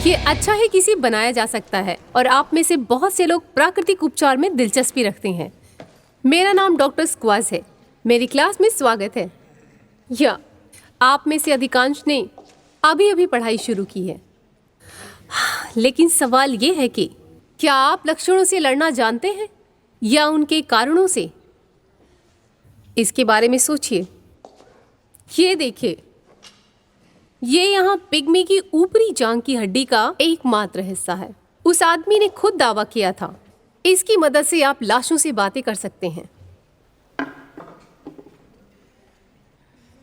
ये अच्छा है किसी बनाया जा सकता है और आप में से बहुत से लोग प्राकृतिक उपचार में दिलचस्पी रखते हैं। मेरा नाम डॉक्टर स्क्वाज है। मेरी क्लास में स्वागत है। या आप में से अधिकांश ने अभी अभी पढ़ाई शुरू की है, लेकिन सवाल ये है कि क्या आप लक्षणों से लड़ना जानते हैं या उनके कारणों से? इसके बारे में सोचिए। ये देखिए, ये यहाँ पिग्मी की ऊपरी जांघ की हड्डी का एकमात्र हिस्सा है। उस आदमी ने खुद दावा किया था। इसकी मदद से आप लाशों से बातें कर सकते हैं।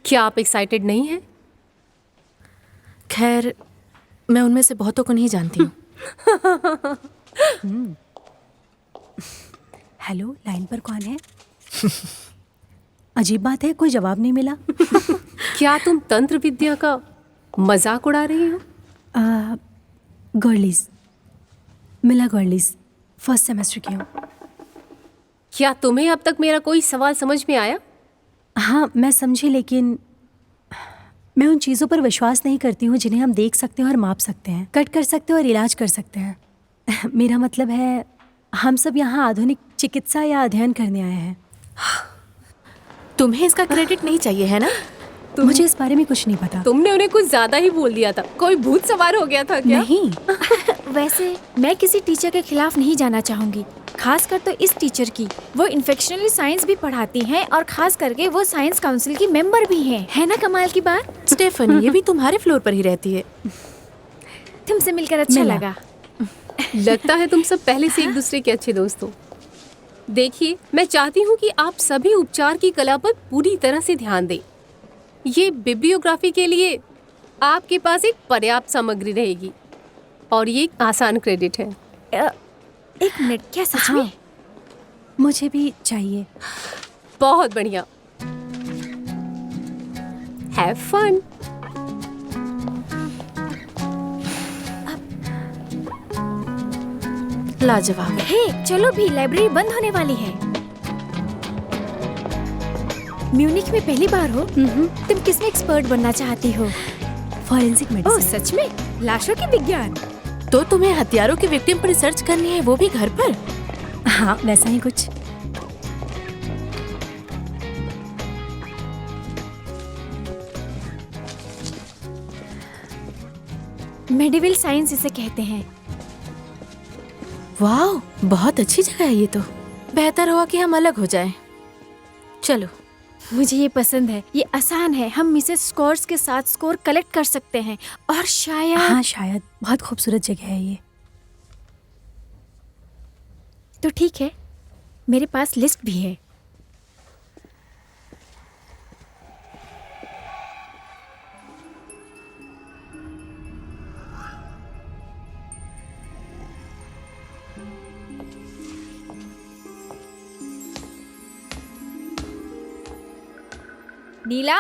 क्या आप एक्साइटेड नहीं हैं? खैर, मैं उनमें से बहुतों को नहीं जानती हूँ। हेलो, लाइन पर कौन है? अजीब बात है, कोई जवाब नहीं मिला। क्या तुम तंत्र विद्या का मजाक उड़ा रही हो? गर्लिस, मिला गर्लिस, फर्स्ट सेमेस्टर की हूँ। क्या तुम्हें अब तक मेरा कोई सवाल समझ में आया? हाँ, मैं समझी, लेकिन मैं उन चीज़ों पर विश्वास नहीं करती हूँ जिन्हें हम देख सकते हैं और माप सकते हैं, कट कर सकते हैं और इलाज कर सकते हैं। मेरा मतलब है, हम सब यहाँ आधुनिक चिकित्सा या अध्ययन करने आए हैं। तुम्हें इसका क्रेडिट नहीं चाहिए है ना? मुझे इस बारे में कुछ नहीं पता। तुमने उन्हें कुछ ज्यादा ही बोल दिया था। कोई भूत सवार हो गया था क्या? नहीं। वैसे मैं किसी टीचर के खिलाफ नहीं जाना चाहूंगी, खासकर तो इस टीचर की। वो इन्फेक्शनल साइंस भी पढ़ाती हैं और खास करके वो साइंस काउंसिल की मेंबर भी हैं। है ना कमाल की बात? स्टेफनी, ये भी तुम्हारे फ्लोर पर ही रहती है। तुमसे मिलकर अच्छा लगा। लगता है तुम सब पहले से एक दूसरे के अच्छे दोस्त हो। देखिए, मैं चाहती हूँ कि आप सभी उपचार की कला पर पूरी तरह से ध्यान दें। ये बिब्लियोग्राफी के लिए आपके पास एक पर्याप्त सामग्री रहेगी और ये एक आसान क्रेडिट है। एक मिनट, क्या सच में? मुझे भी चाहिए। बहुत बढ़िया। Have fun. लाजवाब। हे, चलो भी, लाइब्रेरी बंद होने वाली है। म्यूनिख में पहली बार हो? तुम किसमें एक्सपर्ट बनना चाहती हो? फॉरेंसिक ओह, मेडिसिन। सच में? लाशों के विज्ञान? तो तुम्हें हथियारों के विक्टिम पर रिसर्च करनी है, वो भी घर पर? हाँ, वैसा ही कुछ। मेडिवल साइंस इसे कहते हैं। वाह, बहुत अच्छी जगह है ये तो। बेहतर हुआ कि हम अलग हो जाएं। चलो। मुझे ये पसंद है, ये आसान है। हम मिसेस स्कोर्स के साथ स्कोर कलेक्ट कर सकते हैं और शायद। हाँ, शायद। बहुत खूबसूरत जगह है ये। तो ठीक है, मेरे पास लिस्ट भी है। नीला,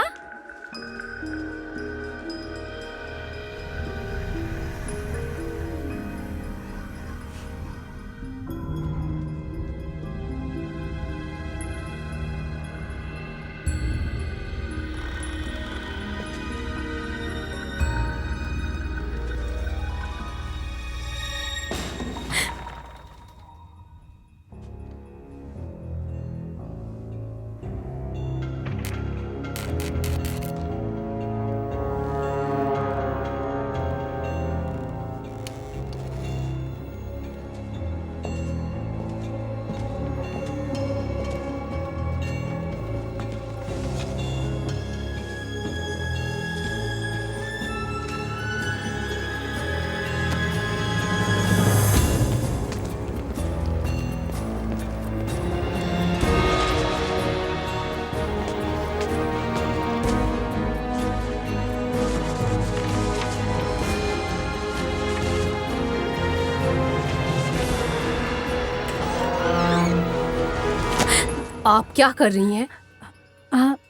आप क्या कर रही हैं?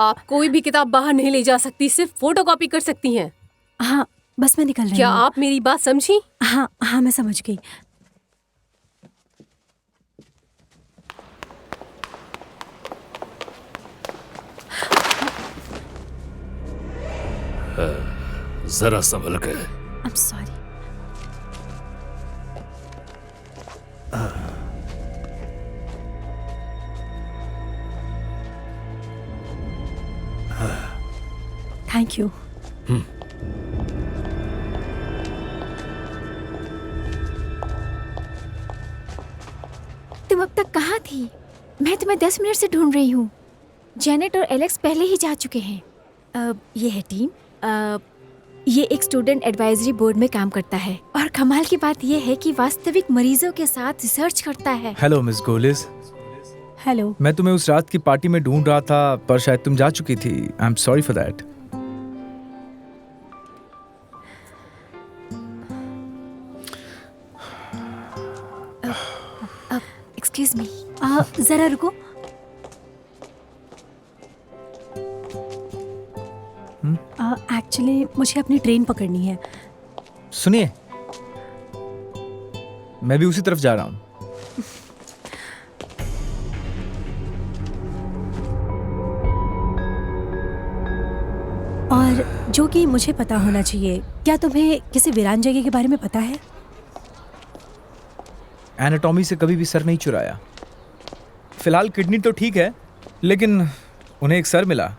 आप कोई भी किताब बाहर नहीं ले जा सकती, सिर्फ फोटोकॉपी कर सकती हैं। हाँ, बस मैं निकल रही हूँ। क्या आप मेरी बात समझी? हाँ हाँ, मैं समझ गई। जरा संभल के। I'm sorry. Thank you. तुम अब तक कहाँ थी? मैं तुम्हें 10 मिनट से ढूंढ रही हूँ। जेनेट और एलेक्स पहले ही जा चुके हैं। ये है टीम। ये एक स्टूडेंट एडवाइजरी बोर्ड में काम करता है और कमाल की बात ये है कि वास्तविक मरीजों के साथ रिसर्च करता है। हेलो मिस गोलिस। हेलो। मैं तुम्हें उस रात की पार्टी में ढूंढ रहा था पर शायद तुम जा चुकी थी। I am sorry for that. Excuse me. जरा रुको। एक्चुअली मुझे अपनी ट्रेन पकड़नी है। सुनिए, मैं भी उसी तरफ जा रहा हूँ। और जो कि मुझे पता होना चाहिए, क्या तुम्हें किसी वीरान जगह के बारे में पता है? एनाटॉमी से कभी भी सर नहीं चुराया। फिलहाल किडनी तो ठीक है, लेकिन उन्हें एक सर मिला।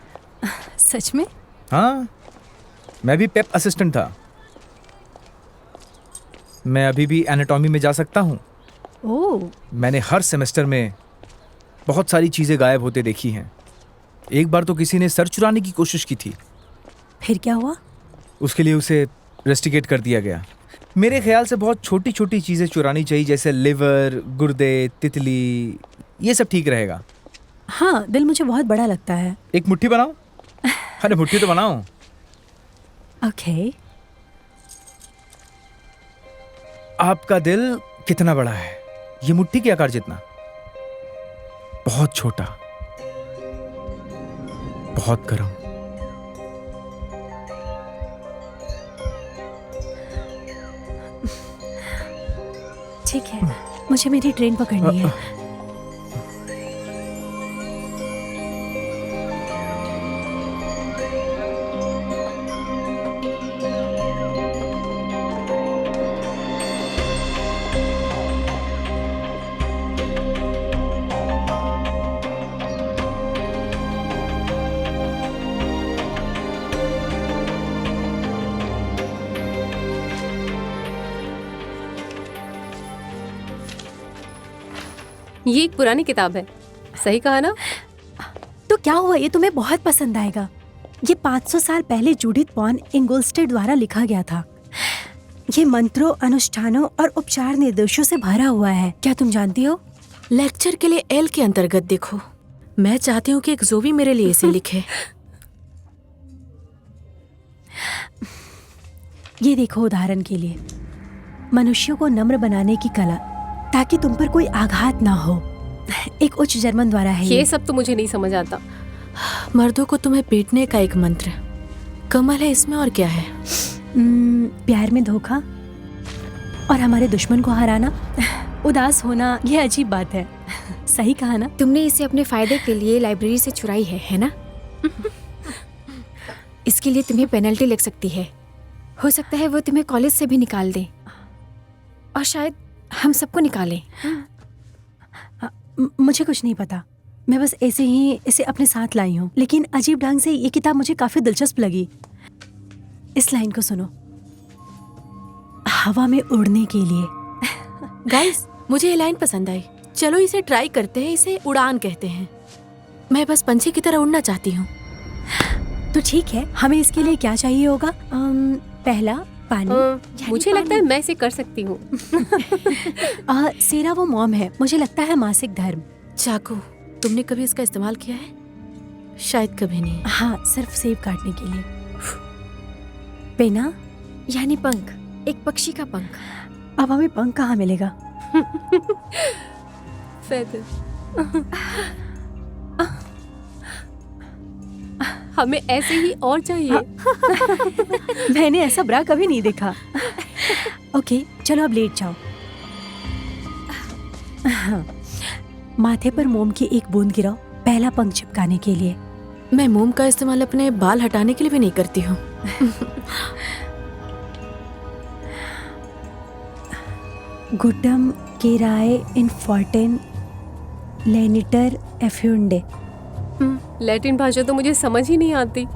सच में? हाँ, मैं भी पेप असिस्टेंट था। मैं अभी भी एनाटॉमी में जा सकता हूँ। ओह। मैंने हर सेमेस्टर में बहुत सारी चीज़ें गायब होते देखी हैं। एक बार तो किसी ने सर चुराने की कोशिश की थी। फिर क्या हुआ? उसके लिए उसे रेस्टिकेट कर दिया गया। मेरे ख्याल से बहुत छोटी छोटी चीज़ें चुरानी चाहिए, जैसे लिवर, गुर्दे, तितली, ये सब ठीक रहेगा। हाँ, दिल मुझे बहुत बड़ा लगता है। एक मुट्ठी बनाओ। अरे मुट्ठी तो बनाओ। ओके। आपका दिल कितना बड़ा है? ये मुट्ठी के आकार जितना। बहुत छोटा, बहुत गर्म। ठीक है, मुझे मेरी ट्रेन पकड़नी है। ये एक पुरानी किताब है, सही कहा ना? तो क्या हुआ, ये तुम्हें बहुत पसंद आएगा। ये 500 साल पहले जूडिथ वॉन इंगोल्स्टेड द्वारा लिखा गया था। ये मंत्रों, अनुष्ठानों और उपचार निर्देशों से भरा हुआ है। क्या तुम जानती हो? लेक्चर के लिए एल के अंतर्गत देखो। मैं चाहती हूँ कि एक जोवी मेरे लिए इसे लिखे। ये देखो, उदाहरण के लिए, मनुष्यों को नम्र बनाने की कला, ताकि तुम पर कोई आघात ना हो। एक उच्च जर्मन द्वारा है ये सब तो मुझे नहीं समझ आता। मर्दों को तुम्हें पीटने का एक मंत्र। कमल है इसमें, और क्या है? प्यार में धोखा और हमारे दुश्मन को हराना। उदास होना, ये अजीब बात है। सही कहा ना? तुमने इसे अपने फायदे के लिए लाइब्रेरी से चुराई है ना? इसके लिए तुम्हें पेनल्टी लग सकती है। हो सकता है वो तुम्हें कॉलेज से भी निकाल दें, और शायद हम सबको निकालें। मुझे कुछ नहीं पता। मैं बस ऐसे ही इसे अपने साथ लाई हूँ। लेकिन अजीब ढंग से ये किताब मुझे काफी दिलचस्प लगी। इस लाइन को सुनो, हवा में उड़ने के लिए। गाइस, मुझे ये लाइन पसंद आई। चलो इसे ट्राई करते हैं। इसे उड़ान कहते हैं। मैं बस पंछी की तरह उड़ना चाहती हूँ। तो ठीक है, हमें इसके लिए क्या चाहिए होगा? पहला, पानी। मुझे लगता है मैं इसे कर सकती हूँ। सेरा वो मॉम है। मुझे लगता है मासिक धर्म। चाकू, तुमने कभी इसका इस्तेमाल किया है? शायद कभी नहीं। हाँ, सिर्फ सेब काटने के लिए। पेना यानी पंख, एक पक्षी का पंख। अब हमें पंख कहाँ मिलेगा? फेदर। हमें ऐसे ही और चाहिए। मैंने ऐसा ब्रा कभी नहीं देखा। ओके, चलो अब लेट जाओ। हाँ, माथे पर मोम की एक बूंद गिराओ, पहला पंख चिपकाने के लिए। मैं मोम का इस्तेमाल अपने बाल हटाने के लिए भी नहीं करती हूँ। गुड्डम केराए इनफॉर्टेन लेनिटर एफ्यूंडे। लैटिन भाषा तो मुझे समझ ही नहीं आती।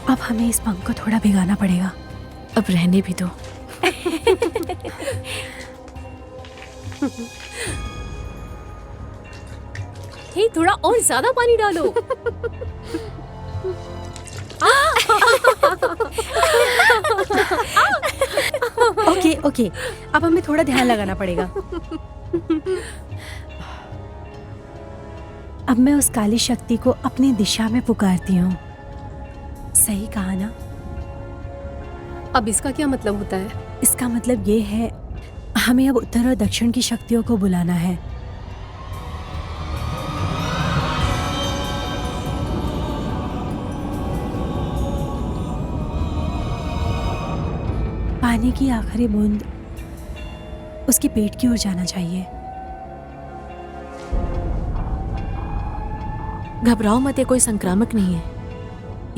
अब हमें इस पंख को थोड़ा भिगाना पड़ेगा। अब रहने भी दो। हे, थोड़ा और ज्यादा पानी डालो। ओके ओके, अब हमें थोड़ा ध्यान लगाना पड़ेगा। अब मैं उस काली शक्ति को अपनी दिशा में पुकारती हूँ। सही कहा ना? अब इसका क्या मतलब होता है? इसका मतलब ये है, हमें अब उत्तर और दक्षिण की शक्तियों को बुलाना है। पानी की आखिरी बूंद उसके पेट की ओर जाना चाहिए। घबराओ मत, ये कोई संक्रामक नहीं है।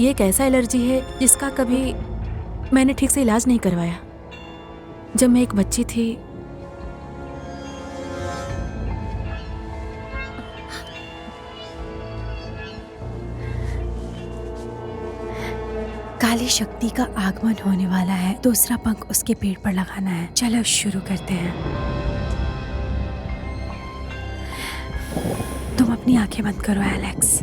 ये एक ऐसा एलर्जी है जिसका कभी मैंने ठीक से इलाज नहीं करवाया। जब मैं एक बच्ची थी काली शक्ति का आगमन होने वाला है। दूसरा पंख उसके पेट पर लगाना है। चलो शुरू करते हैं। तुम अपनी आंखें बंद करो एलेक्स।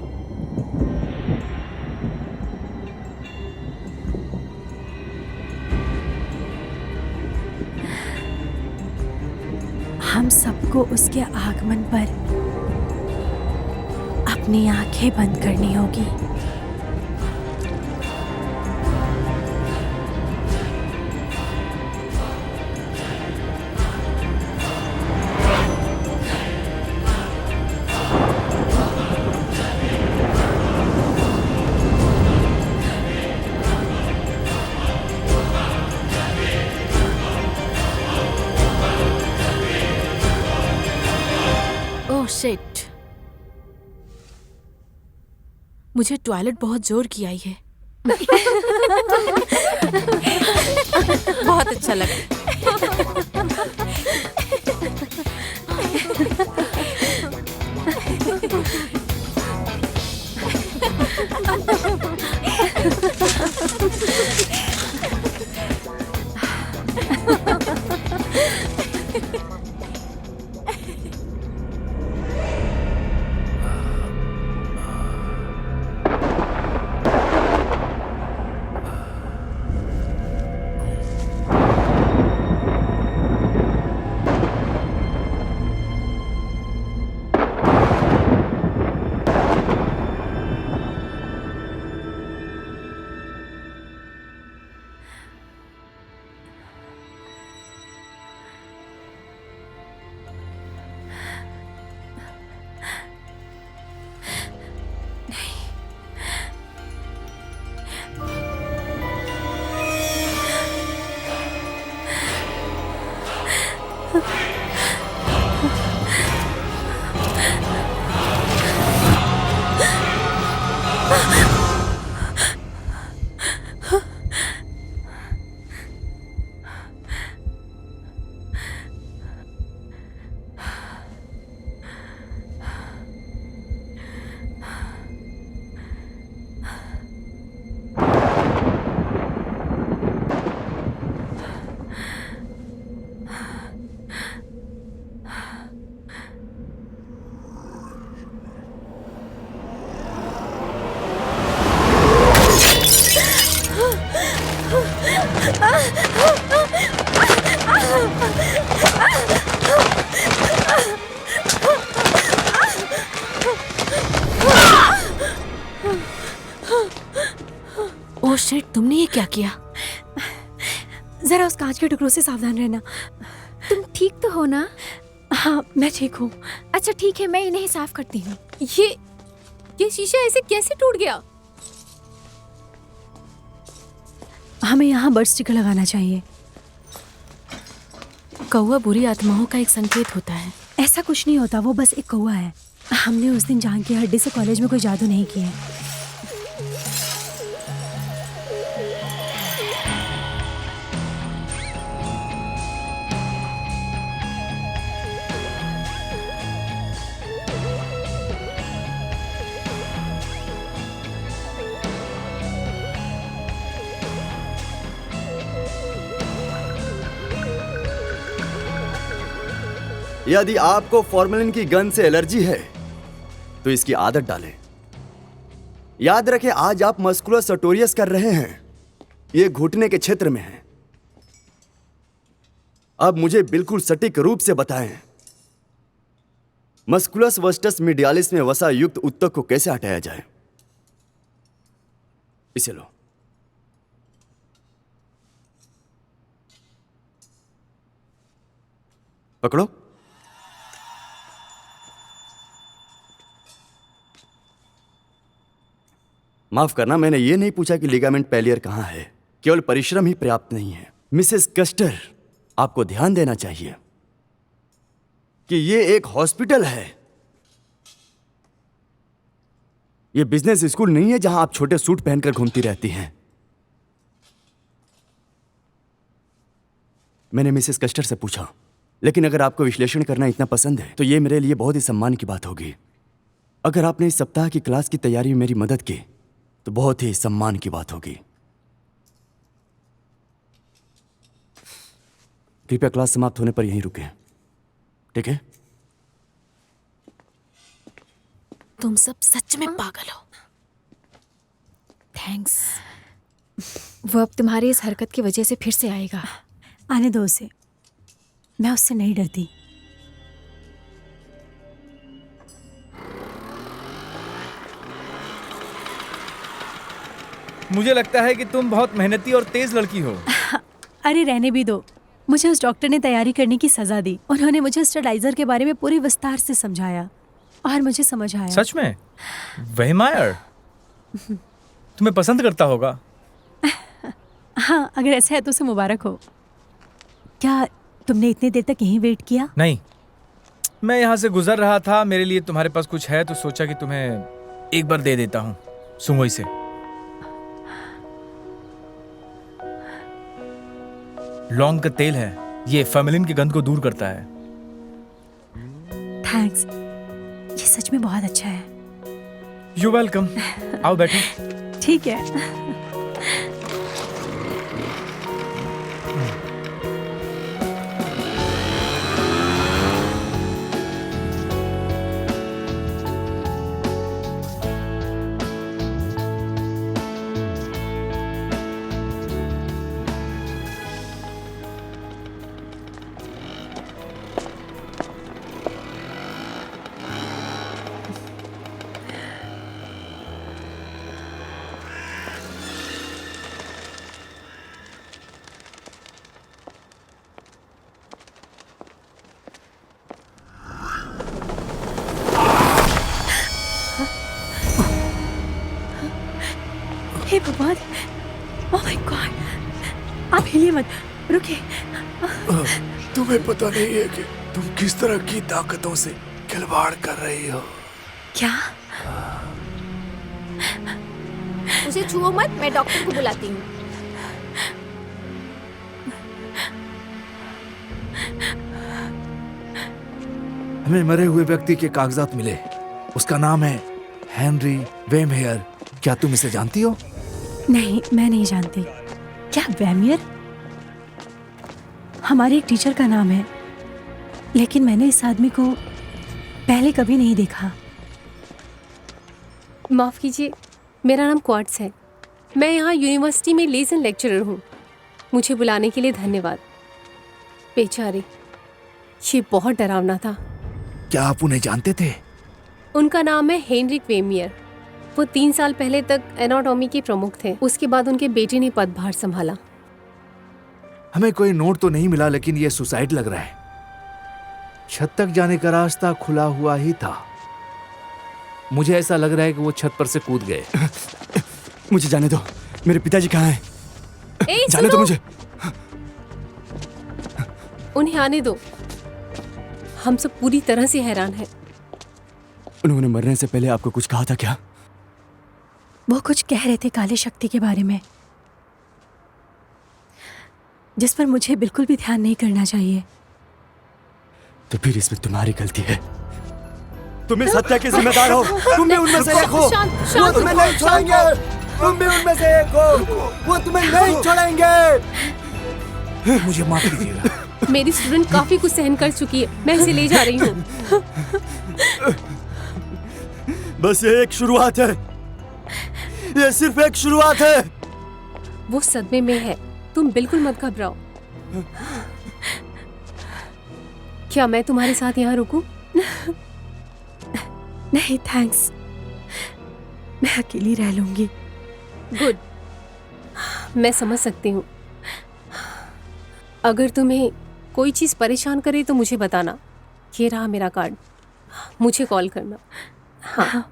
हम सबको उसके आगमन पर अपनी आंखें बंद करनी होगी। ओह शिट, मुझे टॉयलेट बहुत जोर की आई है। बहुत अच्छा लगा। ओह शिट, तुमने ये क्या किया? जरा उस कांच के टुकड़ों से सावधान रहना। तुम ठीक तो हो ना? हाँ, मैं ठीक हूँ। अच्छा ठीक है, मैं इन्हें साफ करती हूँ। ये शीशा ऐसे कैसे टूट गया? हमें यहाँ बर्ड स्टिकर लगाना चाहिए। कौवा बुरी आत्माओं का एक संकेत होता है। ऐसा कुछ नहीं होता, वो बस एक कौवा है। हमने उस दिन जान की हड्डी से कॉलेज में कोई जादू नहीं किया है। यदि आपको फॉर्मेलिन की गंध से एलर्जी है तो इसकी आदत डालें। याद रखें, आज आप मस्कुलर सर्टोरियस कर रहे हैं, ये घुटने के क्षेत्र में है। अब मुझे बिल्कुल सटीक रूप से बताएं, मस्कुलस वस्टस मीडियालिस में वसा युक्त उत्तक को कैसे हटाया जाए। इसे लो। पकड़ो। माफ करना, मैंने ये नहीं पूछा कि लिगामेंट पैलियर कहां है, केवल परिश्रम ही पर्याप्त नहीं है। मिसेस कस्टर, आपको ध्यान देना चाहिए कि ये एक हॉस्पिटल है, ये बिजनेस स्कूल नहीं है जहां आप छोटे सूट पहनकर घूमती रहती हैं। मैंने मिसेस कस्टर से पूछा, लेकिन अगर आपको विश्लेषण करना इतना पसंद है तो ये मेरे लिए बहुत ही सम्मान की बात होगी। अगर आपने इस सप्ताह की क्लास की तैयारी में मेरी मदद की तो बहुत ही सम्मान की बात होगी। कृपया क्लास समाप्त होने पर यहीं रुकें, ठीक है? तुम सब सच में पागल हो। थैंक्स। वो अब तुम्हारी इस हरकत की वजह से फिर से आएगा। आने दो उसे, मैं उससे नहीं डरती। मुझे लगता है कि तुम बहुत मेहनती और तेज लड़की हो। अरे रहने भी दो, मुझे उस डॉक्टर ने तैयारी करने की सजा दी। उन्होंने मुझे स्टरलाइजर के बारे में पूरे विस्तार से समझाया और मुझे समझ आया। सच में? वेहमायर तुम्हें पसंद करता होगा। हाँ, अगर ऐसा है तो उसे मुबारक हो। क्या तुमने इतनी देर तक यहीं वेट किया? नहीं, मैं यहाँ से गुजर रहा था, मेरे लिए तुम्हारे पास कुछ है तो सोचा कि तुम्हें एक बार दे देता हूँ। सुंगोई से लौंग का तेल है, ये फॉर्मेलिन की गंध को दूर करता है। थैंक्स, ये सच में बहुत अच्छा है। You welcome. आओ बैठो। ठीक है। हे भगवान, ओह माय गॉड, आप हिलिए मत, रुकिए। तुम्हें पता नहीं है कि तुम किस तरह की ताकतों से खिलवाड़ कर रही हो। क्या? उसे छुओ मत, मैं डॉक्टर को बुलाती हूँ। हमें मरे हुए व्यक्ति के कागजात मिले। उसका नाम है हेनरी वेमहेयर। क्या तुम इसे जानती हो? नहीं, मैं नहीं जानती। क्या वेमियर? हमारे एक टीचर का नाम है, लेकिन मैंने इस आदमी को पहले कभी नहीं देखा। माफ़ कीजिए, मेरा नाम क्वार्ट्स है। मैं यहाँ यूनिवर्सिटी में लेसन लेक्चरर हूँ। मुझे बुलाने के लिए धन्यवाद। बेचारे, ये बहुत डरावना था। क्या आप उन्हें जानते थे? उनका नाम है हेनरिक वेमियर। वो 3 साल पहले तक एनाटॉमी के प्रमुख थे। उसके बाद उनके बेटे ने पदभार संभाला। हमें कोई नोट तो नहीं मिला, लेकिन यह सुसाइड लग रहा है। छत तक जाने का रास्ता खुला हुआ ही था। मुझे ऐसा लग रहा है कि वो छत पर से कूद गए। मुझे जाने दो, मेरे पिताजी कहाँ हैं? ए, जाने दो मुझे। उन्हें आने दो। हम सब पूरी तरह से हैरान हैं। उन्होंने मरने से पहले आपको कुछ कहा था क्या? वो कुछ कह रहे थे काली शक्ति के बारे में, जिस पर मुझे बिल्कुल भी ध्यान नहीं करना चाहिए। तो फिर इसमें तुम्हारी गलती है। तुम इस हत्या के जिम्मेदार हो। तुम भी उनमें से एक हो। वो तुम्हें नहीं छोड़ेंगे। तुम भी उनमें से एक हो। वो तुम्हें नहीं छोड़ेंगे। मुझे माफ कीजिएगा। मेरी स्टूडेंट काफी कुछ सहन कर चुकी है, मैं इसे ले जा रही हूँ। बस ये एक शुरुआत है, ये सिर्फ एक शुरुआत है। वो सदमे में है, तुम बिल्कुल मत घबराओ। क्या मैं तुम्हारे साथ यहाँ रुकूं? नहीं थैंक्स, मैं अकेली रह लूंगी। गुड, मैं समझ सकती हूँ। अगर तुम्हें कोई चीज़ परेशान करे तो मुझे बताना। ये रहा मेरा कार्ड, मुझे कॉल करना। हाँ।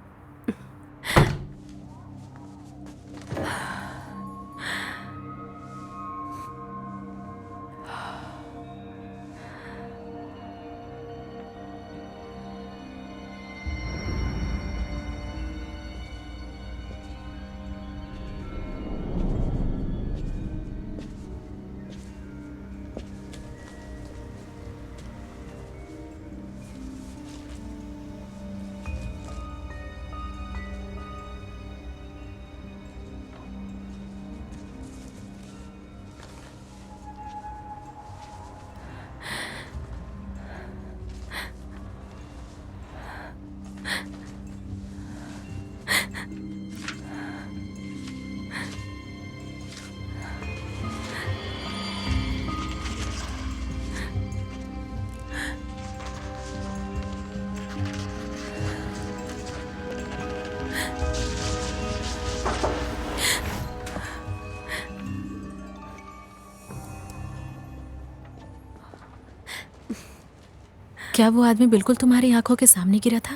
क्या वो आदमी बिल्कुल तुम्हारी आंखों के सामने गिरा था?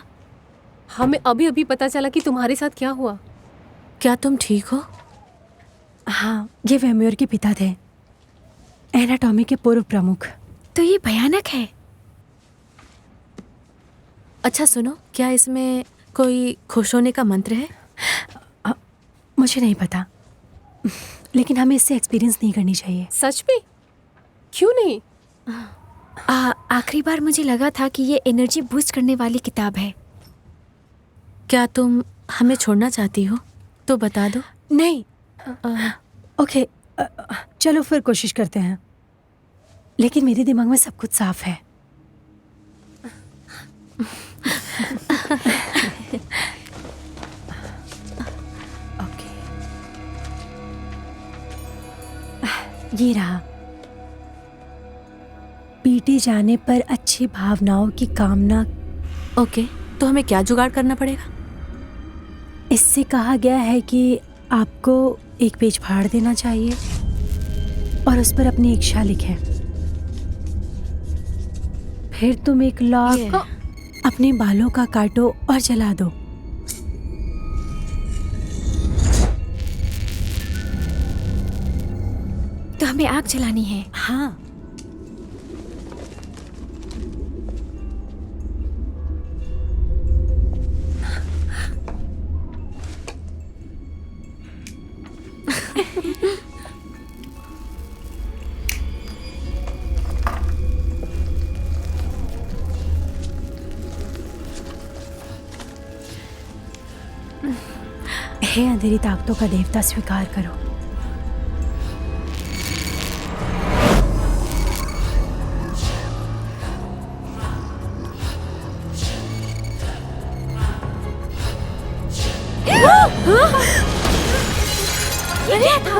हमें अभी अभी पता चला कि तुम्हारे साथ क्या हुआ। क्या तुम ठीक हो? हाँ, ये वेम्योर के पिता थे, एनाटॉमी के पूर्व प्रमुख। तो ये भयानक है। अच्छा सुनो, क्या इसमें कोई खुश होने का मंत्र है? मुझे नहीं पता, लेकिन हमें इससे एक्सपीरियंस नहीं करनी चाहिए। सच में? क्यों नहीं? आखिरी बार मुझे लगा था कि ये एनर्जी बूस्ट करने वाली किताब है। क्या तुम हमें छोड़ना चाहती हो? तो बता दो। नहीं। ओके, चलो फिर कोशिश करते हैं, लेकिन मेरे दिमाग में सब कुछ साफ है। ओके, ये रहा। पीटे जाने पर अच्छी भावनाओं की कामना। ओके, तो हमें क्या जुगाड़ करना पड़ेगा? इससे कहा गया है कि आपको एक पेज फाड़ देना चाहिए और उस पर अपनी इच्छा लिखें। फिर तुम एक लॉक अपने बालों का काटो और जला दो। तो हमें आग जलानी है। हाँ, हे अंधेरी ताकतों का देवता, स्वीकार करो। ये क्या था?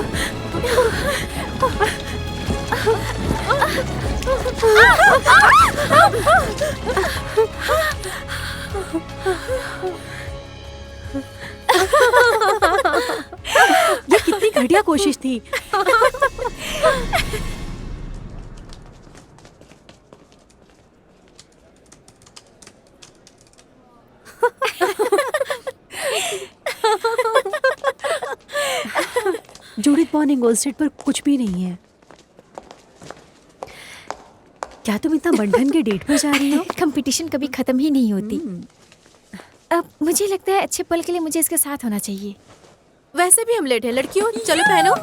ये कितनी घटिया कोशिश थी। जूडिथ बॉर्निंग गोल्डस्टेड पर कुछ भी नहीं है। क्या तुम इतना बंधन के डेट पर जा रही हो? कंपटीशन कभी खत्म ही नहीं होती। अब मुझे लगता है अच्छे पल के लिए मुझे इसके साथ होना चाहिए। वैसे भी हम लेट हैं लड़कियों, चलो पहनो।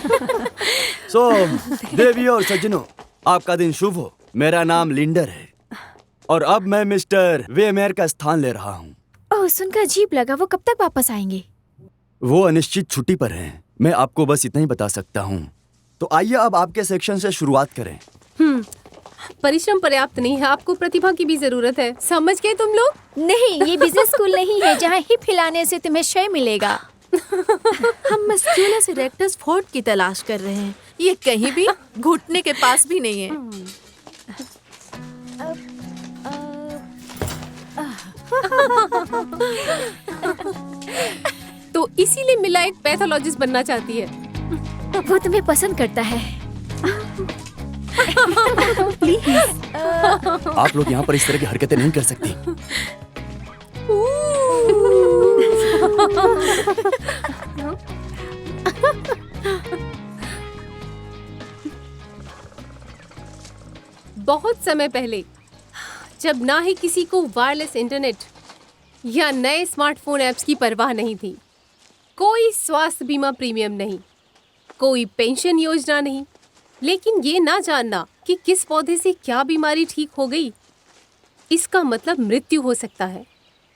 सो देवी और सज्जनों, आपका दिन शुभ हो। मेरा नाम लिंडर है और अब मैं मिस्टर वेमेयर का स्थान ले रहा हूँ। ओह, सुनकर अजीब लगा। वो कब तक वापस आएंगे? वो अनिश्चित छुट्टी पर हैं। मैं आपको बस इतना ही बता सकता हूँ। तो आइए अब आपके सेक्शन से शुरुआत करें। परिश्रम पर्याप्त नहीं है, आपको प्रतिभा की भी जरूरत है। समझ गए तुम लोग? नहीं, ये बिजनेस स्कूल नहीं है जहाँ हिप हिलाने से तुम्हें श्रेय मिलेगा। हम मस्क्यूलस इरेक्टस फोर्ट की तलाश कर रहे हैं। ये कहीं भी घुटने के पास भी नहीं है। तो इसीलिए मिला एक पैथोलॉजिस्ट बनना चाहती है। वो तुम्हें पसंद करता है। आप लोग यहाँ पर इस तरह की हरकतें नहीं कर सकती। बहुत समय पहले, जब ना ही किसी को वायरलेस इंटरनेट या नए स्मार्टफोन ऐप्स की परवाह नहीं थी, कोई स्वास्थ्य बीमा प्रीमियम नहीं, कोई पेंशन योजना नहीं, लेकिन ये ना जानना कि किस पौधे से क्या बीमारी ठीक हो गई, इसका मतलब मृत्यु हो सकता है।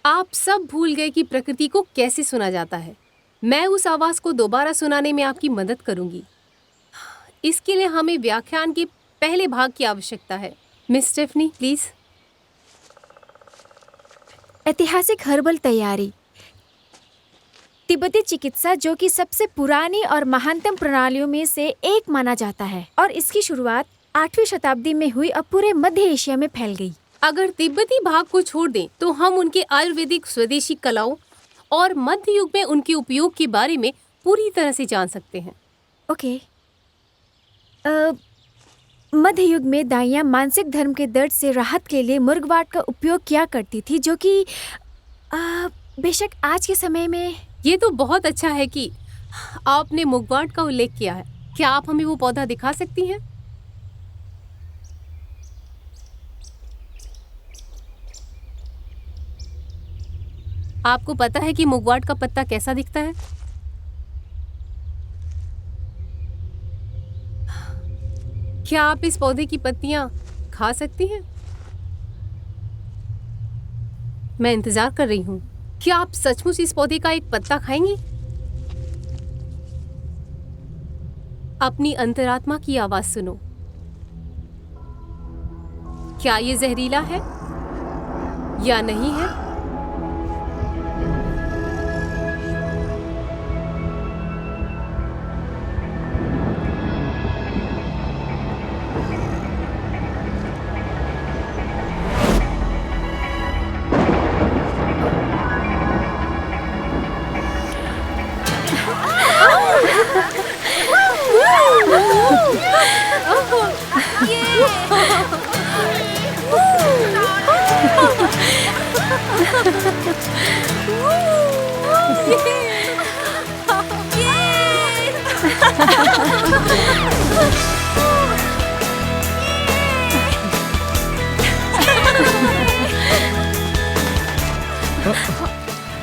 आप सब भूल गए कि प्रकृति को कैसे सुना जाता है। मैं उस आवाज़ को दोबारा सुनाने में आपकी मदद करूंगी। इसके लिए हमें व्याख्यान के पहले भाग की आवश्यकता है। Miss Stephanie, please. ऐतिहासिक हर्बल तैयारी। तिब्बती चिकित्सा, जो कि सबसे पुरानी और महानतम प्रणालियों में से एक माना जाता है, और इसकी शुरुआत 8वीं शताब्दी में हुई और पूरे मध्य एशिया में फैल गई। अगर तिब्बती भाग को छोड़ दें तो हम उनके आयुर्वेदिक स्वदेशी कलाओं और मध्य युग में उनके उपयोग के बारे में पूरी तरह से जान सकते हैं। ओके। मध्य युग में दाइयाँ मानसिक धर्म के दर्द से राहत के लिए मुर्गवाट का उपयोग किया करती थी, जो कि बेशक आज के समय में। ये तो बहुत अच्छा है कि आपने मुगवाट का उल्लेख किया है। क्या आप हमें वो पौधा दिखा सकती हैं? आपको पता है कि मुगवाट का पत्ता कैसा दिखता है? क्या आप इस पौधे की पत्तियां खा सकती हैं? मैं इंतजार कर रही हूँ। क्या आप सचमुच इस पौधे का एक पत्ता खाएंगी? अपनी अंतरात्मा की आवाज सुनो। क्या ये जहरीला है या नहीं है?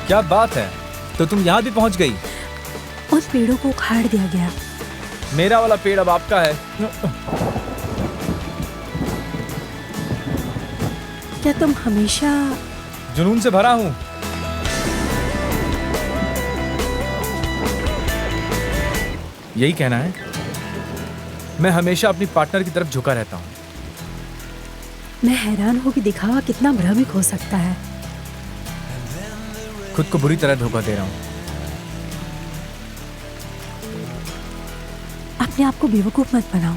क्या बात है, तो तुम यहाँ भी पहुँच गई। उन पेड़ों को उखाड़ दिया गया। मेरा वाला पेड़ अब आपका है। क्या तुम हमेशा जुनून से भरा हूँ। यही कहना है। मैं हमेशा अपनी पार्टनर की तरफ झुका रहता हूँ। मैं हैरान हूँ कि दिखावा कितना भ्रामक हो सकता है। खुद को बुरी तरह धोखा दे रहा हूँ। अपने आप को बेवकूफ मत बनाओ।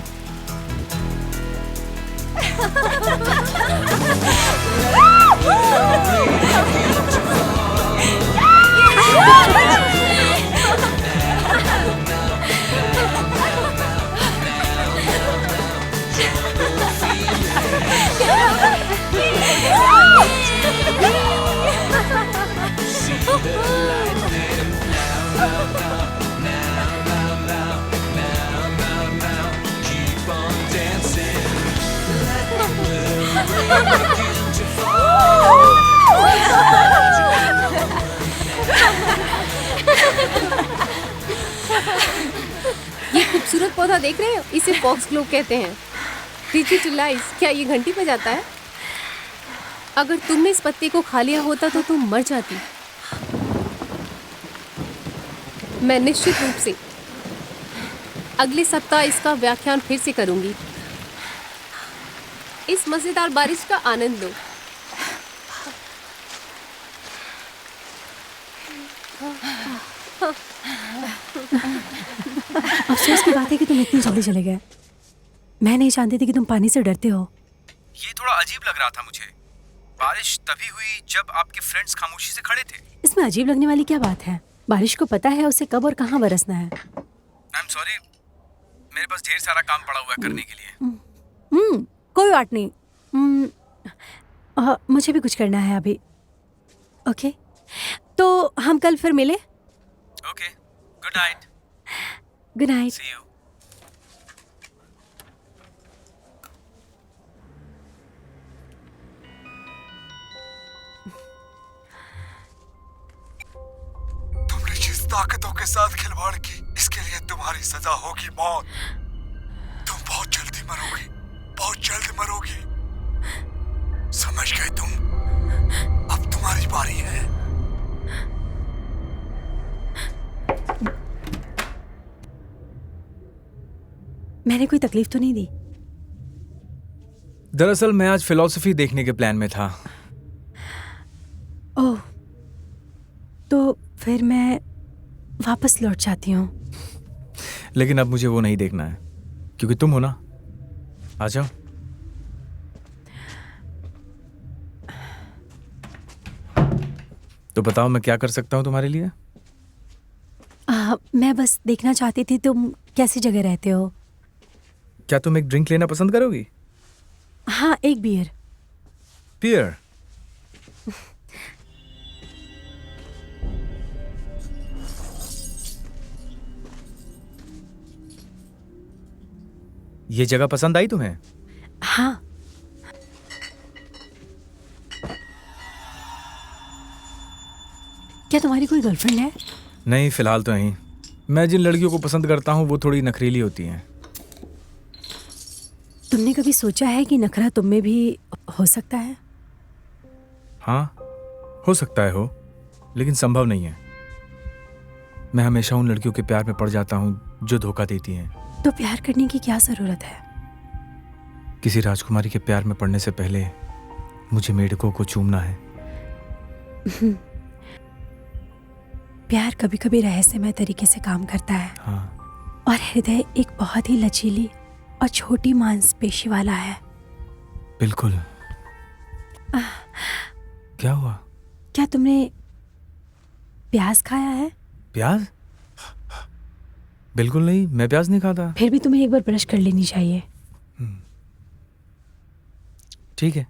ये कुछ खूबसूरत पौधा देख रहे हो, इसे फॉक्स ग्लोव कहते हैं। डिजिटलाइज, क्या ये घंटी बजाता है? अगर तुमने इस पत्ते को खा लिया होता तो तुम मर जाती। मैं निश्चित रूप से अगले सप्ताह इसका व्याख्यान फिर से करूंगी। इस मजेदार बारिश का आनंद लो। अफसोस की बात है कि तुम इतनी जल्दी चले गए। मैं नहीं जानती थी कि तुम पानी से डरते हो। ये थोड़ा अजीब लग रहा था मुझे। बारिश तभी हुई जब आपके फ्रेंड्स खामोशी से खड़े थे। इसमें अजीब लगने वाली क्या बात है? बारिश को पता है उसे कब और कहाँ बरसना है। आई एम सॉरी, मेरे पास ढेर सारा काम पड़ा हुआ है करने के लिए। कोई बात नहीं। मुझे भी कुछ करना है अभी। ओके, तो हम कल फिर मिले। Okay, good night. Good night. See you. तुमने जिस ताकतों के साथ खिलवाड़ की, इसके लिए तुम्हारी सजा होगी मौत। तुम बहुत जल्दी मरोगी, बहुत जल्द मरोगी। समझ गए तुम? अब तुम्हारी बारी है। मैंने कोई तकलीफ तो नहीं दी? दरअसल मैं आज फिलॉसफी देखने के प्लान में था। ओह, तो फिर मैं वापस लौट जाती हूँ। लेकिन अब मुझे वो नहीं देखना है, क्योंकि तुम हो ना। आ जाओ। तो बताओ मैं क्या कर सकता हूँ तुम्हारे लिए? मैं बस देखना चाहती थी तुम कैसी जगह रहते हो। क्या तुम एक ड्रिंक लेना पसंद करोगी? हाँ, एक बियर। बियर? ये जगह पसंद आई तुम्हें? हाँ। क्या तुम्हारी कोई गर्लफ्रेंड है? नहीं, फिलहाल तो नहीं। मैं जिन लड़कियों को पसंद करता हूँ वो थोड़ी नखरीली होती हैं। तुमने कभी सोचा है कि नखरा तुम में भी हो सकता है? हाँ, हो सकता है हो, लेकिन संभव नहीं है। मैं हमेशा उन लड़कियों के प्यार में पड़ जाता हूँ जो धोखा देती हैं। तो प्यार करने की क्या जरूरत है? किसी राजकुमारी के प्यार में पड़ने से पहले मुझे मेढकों को चूमना है। प्यार कभी कभी रहस्यमय तरीके से काम करता है। हाँ। और हृदय एक बहुत ही लचीली और छोटी मांसपेशी वाला है। बिल्कुल। क्या हुआ? क्या तुमने प्याज खाया है? प्याज? बिल्कुल नहीं, मैं प्याज नहीं खाता। फिर भी तुम्हें एक बार ब्रश कर लेनी चाहिए। ठीक है।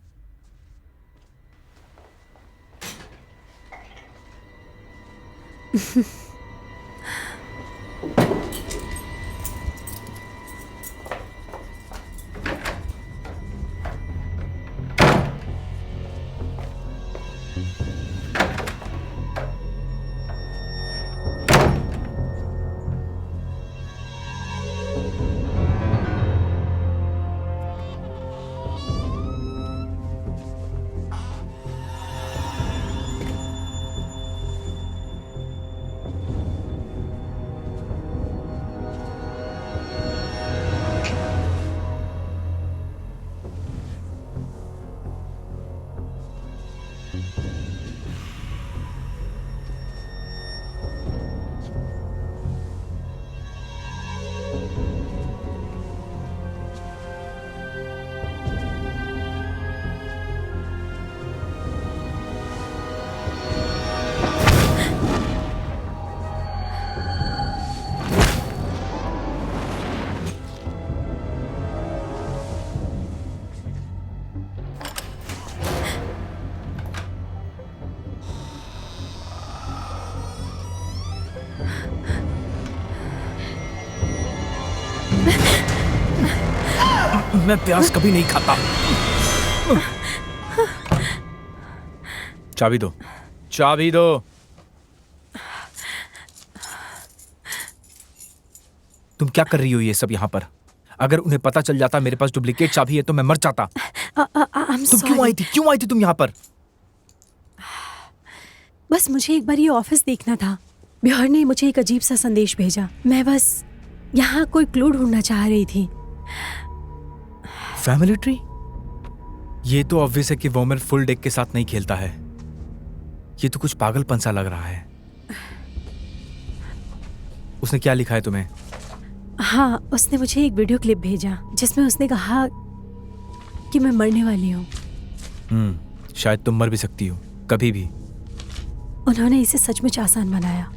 मैं प्याज कभी नहीं खाता। चाबी दो, चाबी दो। तुम क्या कर रही हो ये सब यहाँ पर? अगर उन्हें पता चल जाता मेरे पास डुप्लीकेट चाबी है तो मैं मर जाता। तुम क्यों आई थी? क्यों आई थी तुम यहाँ पर? बस मुझे एक बार ये ऑफिस देखना था। ब्योहर ने मुझे एक अजीब सा संदेश भेजा। मैं बस यहाँ कोई क्लू ढूंढना चाह रही थी। Family tree? ये तो ऑब्वियस है कि वोमर फुल डेक के साथ नहीं खेलता है। ये तो कुछ पागलपन सा लग रहा है। उसने क्या लिखा है तुम्हें? हाँ, उसने मुझे एक वीडियो क्लिप भेजा जिसमें उसने कहा कि मैं मरने वाली हूँ। शायद तुम मर भी सकती हो कभी भी। उन्होंने इसे सचमुच आसान बनाया।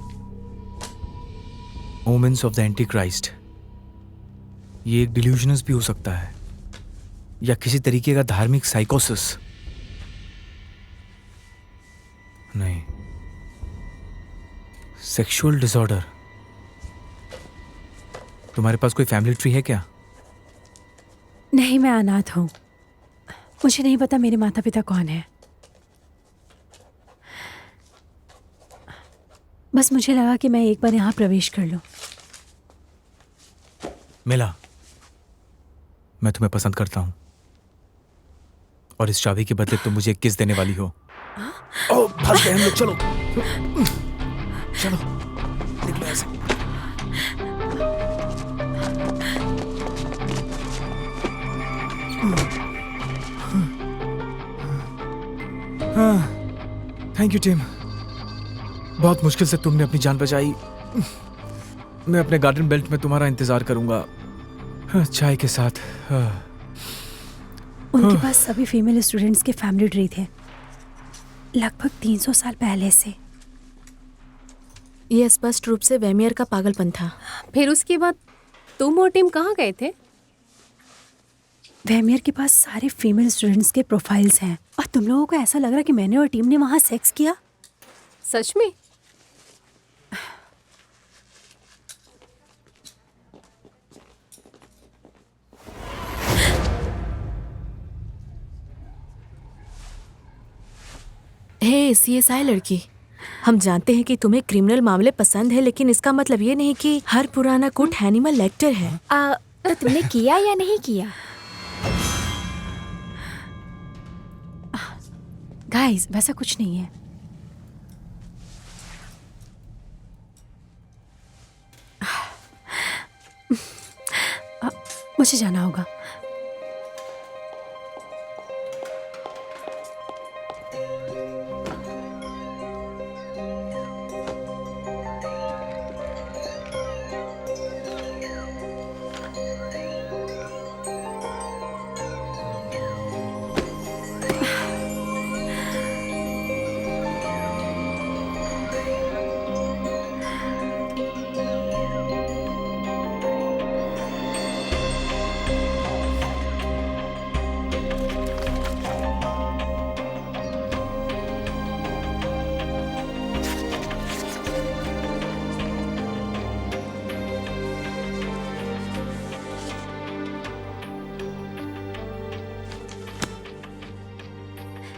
Women's of the anti Christ. ये एक डिल्यूजनस भी हो सकता है या किसी तरीके का धार्मिक साइकोसिस। नहीं, सेक्सुअल डिसऑर्डर। तुम्हारे पास कोई फैमिली ट्री है क्या? नहीं, मैं अनाथ हूँ। मुझे नहीं पता मेरे माता पिता कौन है। बस मुझे लगा कि मैं एक बार यहाँ प्रवेश कर लूं। मिला, मैं तुम्हें पसंद करता हूँ और इस चाबी के बदले तुम मुझे एक किस देने वाली हो। ओ, फंस गए हम लोग। चलो चलो निकलो ऐसे। थैंक यू टीम, बहुत मुश्किल से तुमने अपनी जान बचाई। मैं अपने गार्डन बेल्ट में तुम्हारा इंतजार करूंगा, चाय के साथ। उनके पास सभी फीमेल स्टूडेंट्स के फैमिली ट्री थे, लगभग 300 साल पहले से। ये स्पष्ट रूप से वेमियर का पागलपन था। फिर उसके बाद तुम और टीम कहाँ गए थे? वेमियर के पास सारे फीमेल स्टूडेंट्स के प्रोफाइल्स हैं और तुम लोगों को ऐसा लग रहा कि मैंने और टीम ने वहाँ सेक्स किया? सच में? हे CSI लड़की, हम जानते हैं कि तुम्हें क्रिमिनल मामले पसंद है, लेकिन इसका मतलब ये नहीं कि हर पुराना कुट हैनिमल लेक्टर है। तो तुमने किया या नहीं किया? गाइस, वैसा कुछ नहीं है। मुझे जाना होगा।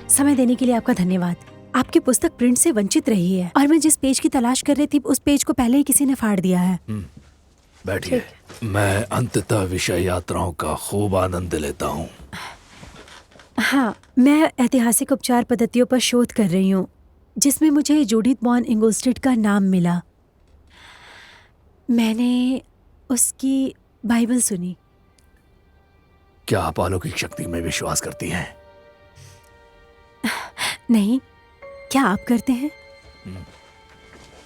समय देने के लिए आपका धन्यवाद। आपकी पुस्तक प्रिंट से वंचित रही है और मैं जिस पेज की तलाश कर रही थी उस पेज को पहले ही किसी ने फाड़ दिया है। बैठिए। मैं अंततः विषय यात्राओं का खूब आनंद लेता हूँ। हाँ, मैं ऐतिहासिक उपचार पद्धतियों पर शोध कर रही हूँ जिसमें मुझे जूडिथ वॉन इंगोस्टेड का नाम मिला। मैंने उसकी बाइबल सुनी। क्या आप अलौकिक शक्ति में विश्वास करती हैं? नहीं, क्या आप करते हैं?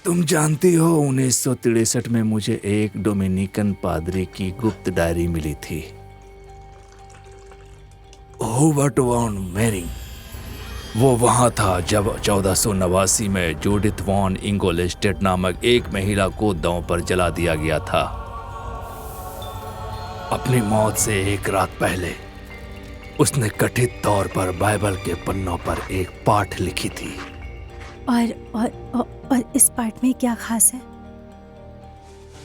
तुम जानती हो 1963 में मुझे एक डोमिनिकन पादरी की गुप्त डायरी मिली थी। हूबर्ट वॉन मेरिंग वो वहां था जब 1489 में जूडिथ वॉन इंगोलेस्टेड नामक एक महिला को दांव पर जला दिया गया था। अपनी मौत से एक रात पहले उसने कथित तौर पर बाइबल के पन्नों पर एक पाठ लिखी थी। और इस पाठ में क्या खास है?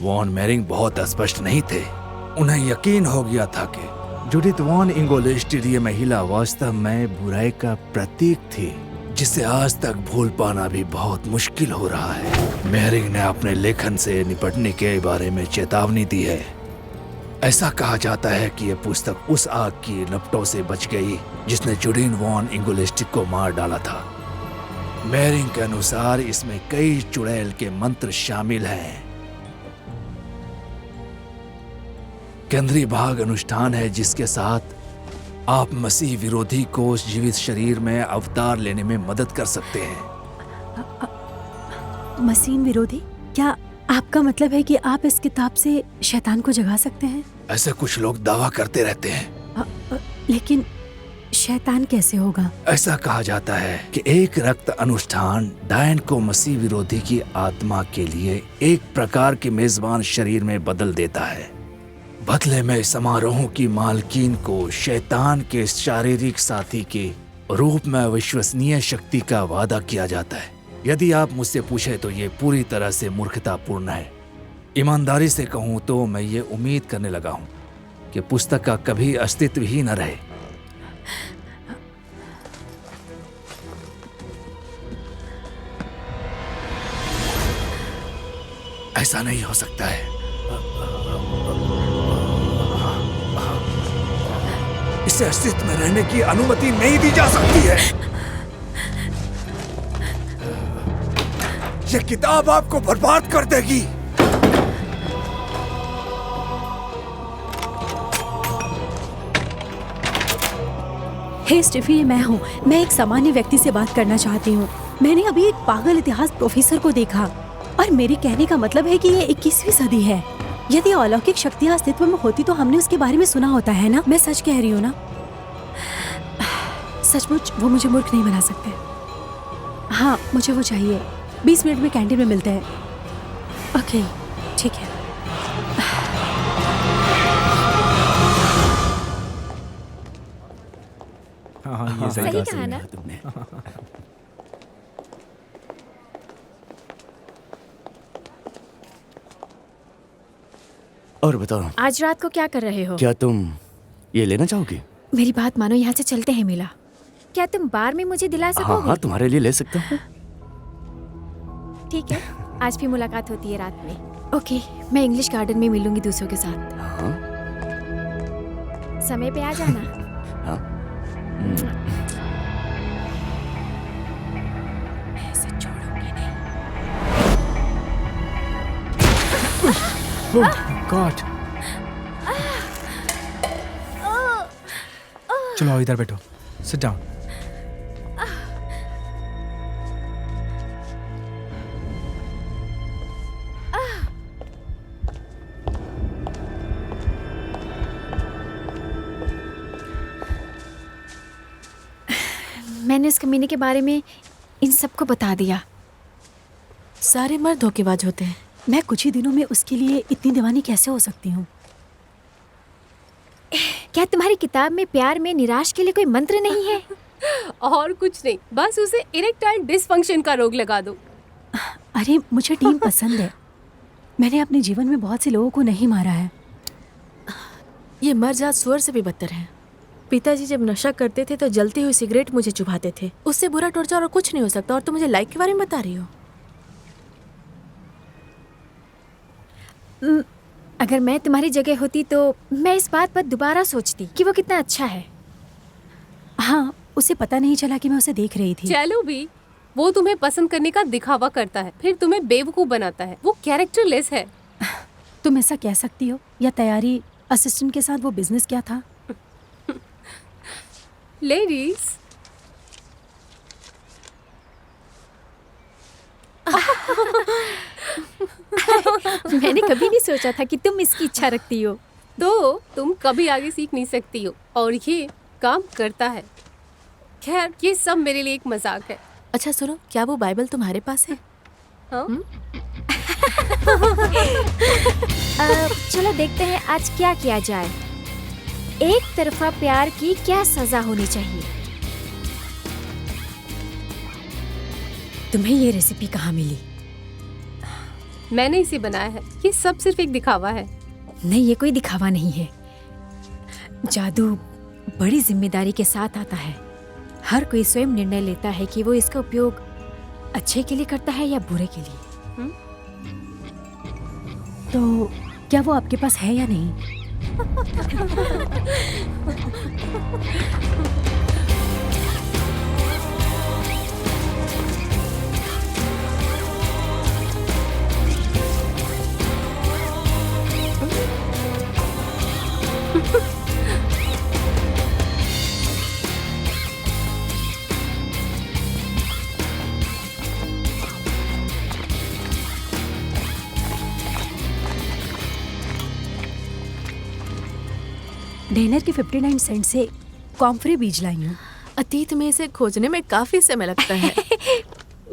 वॉन मेरिंग बहुत स्पष्ट नहीं थे। उन्हें यकीन हो गया था कि जूडिथ वॉन इंगोलेस्टेड ये महिला वास्तव में बुराई का प्रतीक थी जिसे आज तक भूल पाना भी बहुत मुश्किल हो रहा है। मेहरिंग ने अपने लेखन से निपटने के बारे में चेतावनी दी है। ऐसा कहा जाता है कि यह पुस्तक उस आग की लपटों से बच गई जिसने जुडीन वॉन इंगुलिस्टिक को मार डाला था। मेहरिंग के अनुसार इसमें कई चुड़ैल के मंत्र शामिल हैं। केंद्रीय भाग अनुष्ठान है जिसके साथ आप मसीह विरोधी को जीवित शरीर में अवतार लेने में मदद कर सकते हैं। मसीह विरोधी? क्या आपका मतलब है कि आप इस किताब से शैतान को जगा सकते हैं? ऐसे कुछ लोग दावा करते रहते हैं। लेकिन शैतान कैसे होगा? ऐसा कहा जाता है कि एक रक्त अनुष्ठान डायन को मसीह विरोधी की आत्मा के लिए एक प्रकार के मेजबान शरीर में बदल देता है। बदले में समारोहों की मालकीन को शैतान के शारीरिक साथी के रूप में अविश्वसनीय शक्ति का वादा किया जाता है। यदि आप मुझसे पूछे तो ये पूरी तरह से मूर्खतापूर्ण है। ईमानदारी से कहूँ तो मैं ये उम्मीद करने लगा हूँ कि पुस्तक का कभी अस्तित्व ही न रहे। ऐसा नहीं हो सकता है। इसे अस्तित्व में रहने की अनुमति नहीं दी जा सकती है। यह किताब आपको बर्बाद कर देगी। हे स्टीफी, ये मैं हूँ। मैं एक सामान्य व्यक्ति से बात करना चाहती हूँ। मैंने अभी एक पागल इतिहास प्रोफेसर को देखा और मेरे कहने का मतलब है कि ये 21वीं सदी है। यदि अलौकिक शक्तियाँ अस्तित्व में होती तो हमने उसके बारे में सुना होता है ना? मैं सच कह रही हूँ ना? सचमुच वो मुझे मूर्ख नहीं बना सकते। हाँ, मुझे वो चाहिए। 20 मिनट में कैंटीन में मिलते हैं। ओके, ठीक है। हाँ, ये सही सही कहा ना? तुमने और बताओ, आज रात को क्या कर रहे हो? क्या तुम ये लेना चाहोगी? मेरी बात मानो, यहाँ से चलते हैं मिला। क्या तुम बार में मुझे दिला हाँ सकोगे? हाँ, तुम्हारे लिए ले सकता हूँ। ठीक है, आज भी मुलाकात होती है रात में। ओके, मैं इंग्लिश गार्डन में मिलूंगी दूसरों के साथ। हाँ समय पे आ जाना। हाँ। मैं इसे छोड़ूंगी नहीं। गॉड, चलो आओ, इधर बैठो। Sit down. मैंने इस कमीने के बारे में इन सबको बता दिया। सारे मर्द धोखेबाज होते हैं। मैं कुछ ही दिनों में उसके लिए इतनी दीवानी कैसे हो सकती हूँ? क्या तुम्हारी किताब में प्यार में निराश के लिए कोई मंत्र नहीं है? और कुछ नहीं, बस उसे इरेक्टाइल डिसफंक्शन का रोग लगा दो। अरे, मुझे टीम पसंद है। मैंने अपने जीवन में बहुत से लोगों को नहीं मारा है। ये मरजात सुअर से भी बदतर है। पिताजी जब नशा करते थे तो जलती हुई सिगरेट मुझे चुभाते थे। उससे बुरा टॉर्चर और कुछ नहीं हो सकता। और तुम मुझे लाइक के बारे में बता रही हो? अगर मैं तुम्हारी जगह होती तो मैं इस बात पर दोबारा सोचती कि वो कितना अच्छा है। हाँ, उसे पता नहीं चला कि मैं उसे देख रही थी। चलो भी, वो तुम्हें पसंद करने का दिखावा करता है, फिर तुम्हें बेवकूफ बनाता है। वो कैरेक्टरलेस है। तुम ऐसा कह सकती हो। या तैयारी असिस्टेंट के साथ वो बिजनेस क्या था? लेडीज, मैंने कभी नहीं सोचा था कि तुम इसकी इच्छा रखती हो। तो तुम कभी आगे सीख नहीं सकती हो, और ये काम करता है। खैर, ये सब मेरे लिए एक मजाक है। अच्छा सुनो, क्या वो बाइबल तुम्हारे पास है? हाँ? चलो देखते हैं आज क्या किया जाए। एक तरफा प्यार की क्या सजा होनी चाहिए? तुम्हें ये रेसिपी कहाँ मिली? मैंने इसे बनाया है। ये सब सिर्फ एक दिखावा है। नहीं, ये कोई दिखावा नहीं है। जादू बड़ी जिम्मेदारी के साथ आता है। हर कोई स्वयं निर्णय लेता है कि वो इसका उपयोग अच्छे के लिए करता है या बुरे के लिए। तो क्या वो आपके पास है या नहीं? डेनर के 59 सेंट से कॉम्फ्रे बीज लाई हूँ। अतीत में इसे खोजने में काफी समय लगता है।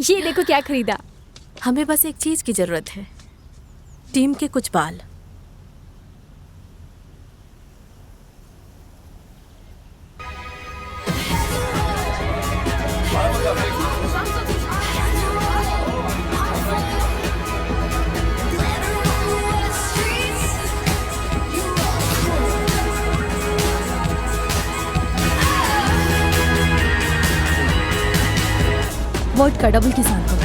ये देखो क्या खरीदा। हमें बस एक चीज की जरूरत है, टीम के कुछ बाल। वोट का डबल के साथ को।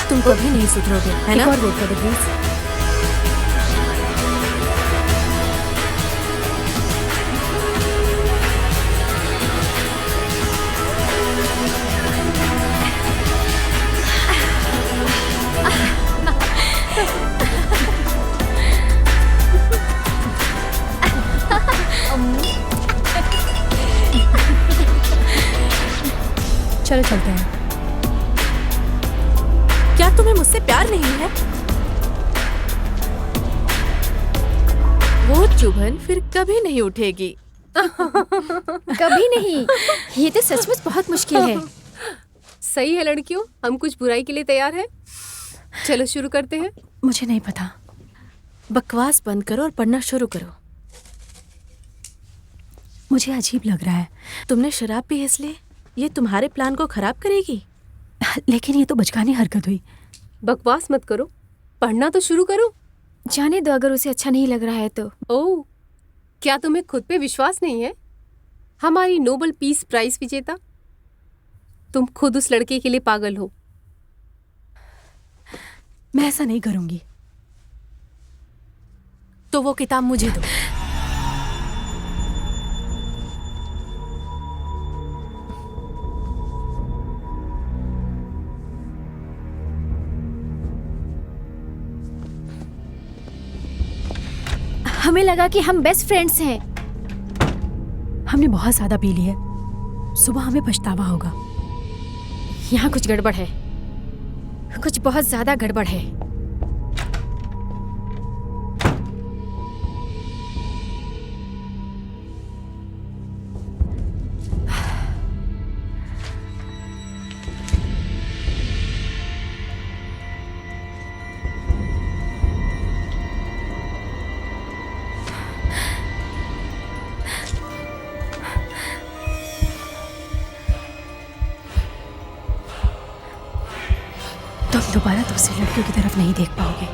तुम कभी नहीं सुधरोगे, है एक ना? और वोट कर दो प्लीज। चलो चलते हैं। क्या तुम्हें मुझसे प्यार नहीं है? वो चुभन फिर कभी नहीं उठेगी। कभी नहीं। ये तो सचमुच बहुत मुश्किल है। सही है लड़कियों, हम कुछ बुराई के लिए तैयार हैं। चलो शुरू करते हैं। मुझे नहीं पता। बकवास बंद करो और पढ़ना शुरू करो। मुझे अजीब लग रहा है। तुमने शराब पी इसलिए ये तुम्हारे प्लान को खराब करेगी। लेकिन ये तो बचकानी हरकत हुई। बकवास मत करो, पढ़ना तो शुरू करो। जाने दो, अगर उसे अच्छा नहीं लग रहा है तो। ओह, क्या तुम्हें खुद पे विश्वास नहीं है? हमारी नोबेल पीस प्राइज विजेता, तुम खुद उस लड़के के लिए पागल हो। मैं ऐसा नहीं करूंगी। तो वो किताब मुझे दो। हमें लगा कि हम बेस्ट फ्रेंड्स हैं। हमने बहुत ज्यादा पी ली है। सुबह हमें पछतावा होगा। यहाँ कुछ गड़बड़ है, कुछ बहुत ज्यादा गड़बड़ है। तुम दोबारा दूसरी लड़कियों की तरफ नहीं देख पाओगे।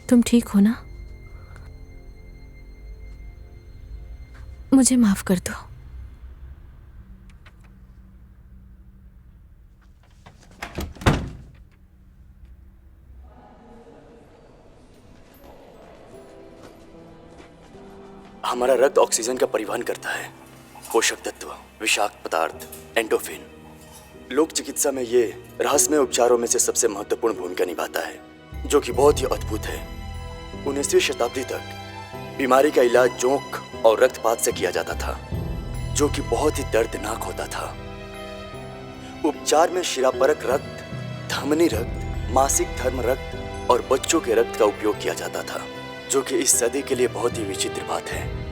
तुम ठीक हो ना? मुझे माफ कर दो। हमारा रक्त ऑक्सीजन का परिवहन करता है। पोषक तत्व, विषाक्त पदार्थ, एंडोफिन। लोक चिकित्सा में ये रहस्यमय उपचारों में से सबसे महत्वपूर्ण भूमिका निभाता है, जो कि बहुत ही अद्भुत है। 19वीं शताब्दी तक बीमारी का इलाज जोंक और रक्तपात से किया जाता था, जो कि बहुत ही दर्दनाक होता था। उपचार में शिरापरक रक्त, धमनी रक्त, मासिक धर्म रक्त और बच्चों के रक्त का उपयोग किया जाता था, जो कि इस सदी के लिए बहुत ही विचित्र बात है।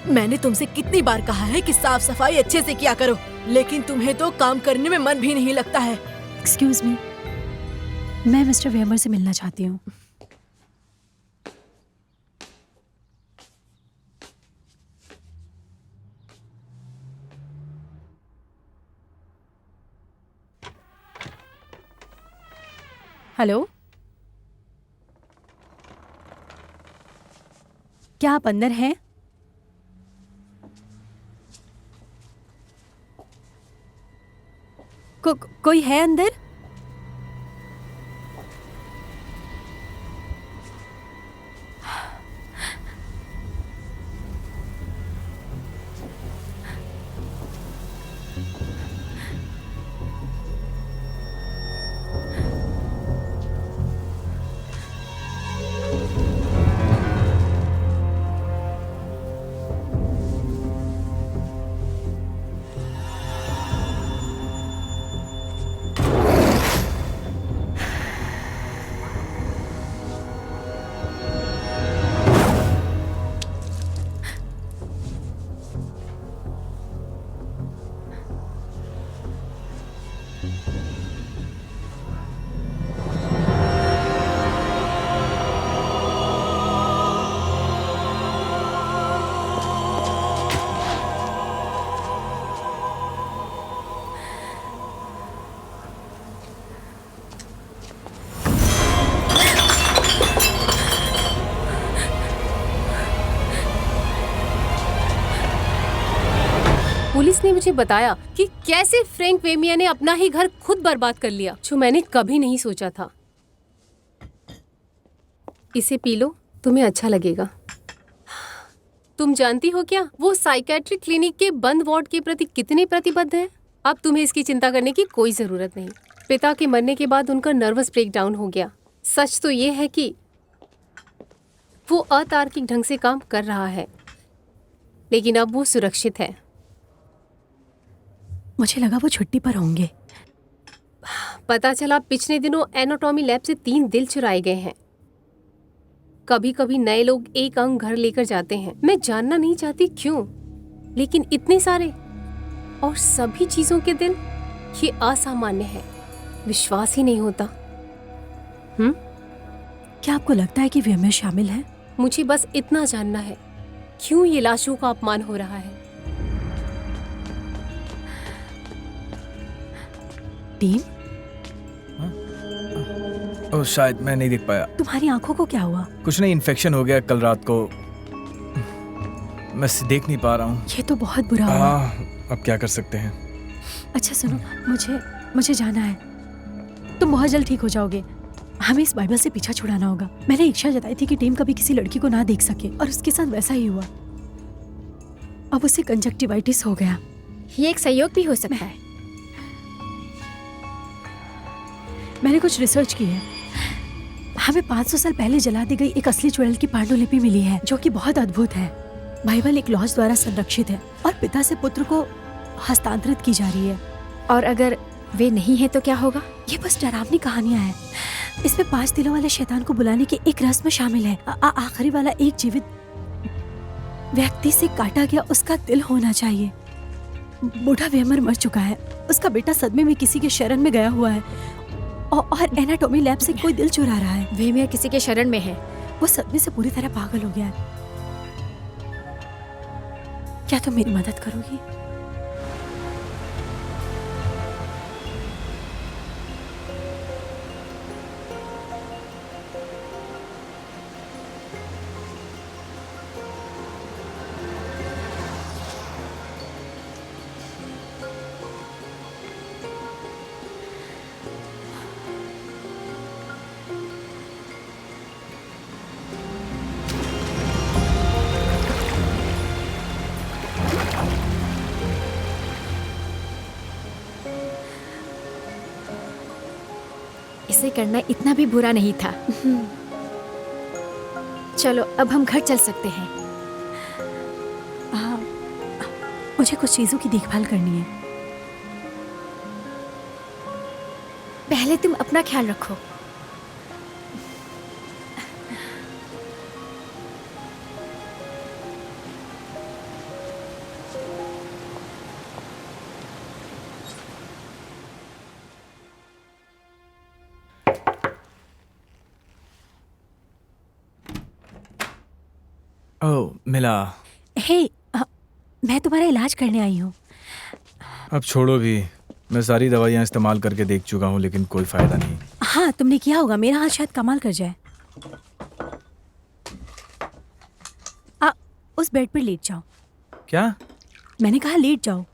मैंने तुमसे कितनी बार कहा है कि साफ सफाई अच्छे से किया करो, लेकिन तुम्हें तो काम करने में मन भी नहीं लगता है। एक्सक्यूज मी, मैं मिस्टर वेमर से मिलना चाहती हूँ। हेलो, क्या आप अंदर हैं? कोई है अंदर? पुलिस ने मुझे बताया कि कैसे फ्रैंक वेमिया ने अपना ही घर खुद बर्बाद कर लिया, जो मैंने कभी नहीं सोचा था। इसे पी लो, तुम्हें अच्छा लगेगा। तुम जानती हो क्या वो साइकेट्रिक क्लिनिक के बंद वार्ड के प्रति कितने प्रतिबद्ध हैं? अब तुम्हें इसकी चिंता करने की कोई जरूरत नहीं। पिता के मरने के बाद उनका नर्वस ब्रेकडाउन हो गया। सच तो ये है कि वो अतार्किक ढंग से काम कर रहा है, लेकिन अब वो सुरक्षित है। मुझे लगा वो छुट्टी पर होंगे। पता चला पिछले दिनों एनाटॉमी लैब से 3 दिल चुराए गए हैं। कभी कभी नए लोग एक अंग घर लेकर जाते हैं। मैं जानना नहीं चाहती क्यों, लेकिन इतने सारे और सभी चीजों के दिल, ये असामान्य है। विश्वास ही नहीं होता। क्या आपको लगता है कि वेमर शामिल है? मुझे बस इतना जानना है, क्यों ये लाशों का अपमान हो रहा है? टीम, ओह, शायद मैं नहीं देख पाया। तुम्हारी आंखों को क्या हुआ? कुछ नहीं, इन्फेक्शन हो गया कल रात को। मैं देख नहीं पा रहा हूँ। ये तो बहुत बुरा हुआ। अब क्या कर सकते हैं। अच्छा सुनो, मुझे जाना है। तुम बहुत जल्द ठीक हो जाओगे। हमें इस बाइबल से पीछा छुड़ाना होगा। मैंने इच्छा जताई थी कि टीम कभी किसी लड़की को ना देख सके, और उसके साथ वैसा ही हुआ। अब उसे कंजक्टिवाइटिस हो गया। ये एक संयोग भी हो सकता है। मैंने कुछ रिसर्च की है। हमें 500 साल पहले जला दी गई एक असली चुड़ैल की पांडुलिपि मिली है, जो कि बहुत अद्भुत है। बाइबल एक लॉज द्वारा संरक्षित है और पिता से पुत्र को हस्तांतरित की जा रही है। और अगर वे नहीं है तो क्या होगा? ये बस डरावनी कहानियां हैं। इसमें 5 दिलों वाले शैतान को बुलाने की एक रस्म शामिल है। आखिरी वाला एक जीवित व्यक्ति से काटा गया उसका दिल होना चाहिए। बूढ़ा वेमर मर चुका है। उसका बेटा सदमे में किसी के शरण में गया हुआ है, और एनाटॉमी लैब से कोई दिल चुरा रहा है। वेमिया किसी के शरण में है। वो सदमे से पूरी तरह पागल हो गया है। क्या तुम मेरी मदद करोगी? इसे करना इतना भी बुरा नहीं था। चलो अब हम घर चल सकते हैं। मुझे कुछ चीज़ों की देखभाल करनी है। पहले तुम अपना ख्याल रखो। ओह मिला। हे, मैं तुम्हारा इलाज करने आई हूँ। अब छोड़ो भी, मैं सारी दवाइयाँ इस्तेमाल करके देख चुका हूँ लेकिन कोई फायदा नहीं। हाँ, तुमने किया होगा। मेरा हाथ शायद कमाल कर जाए। उस बेड पर लेट जाओ। क्या? मैंने कहा लेट जाओ।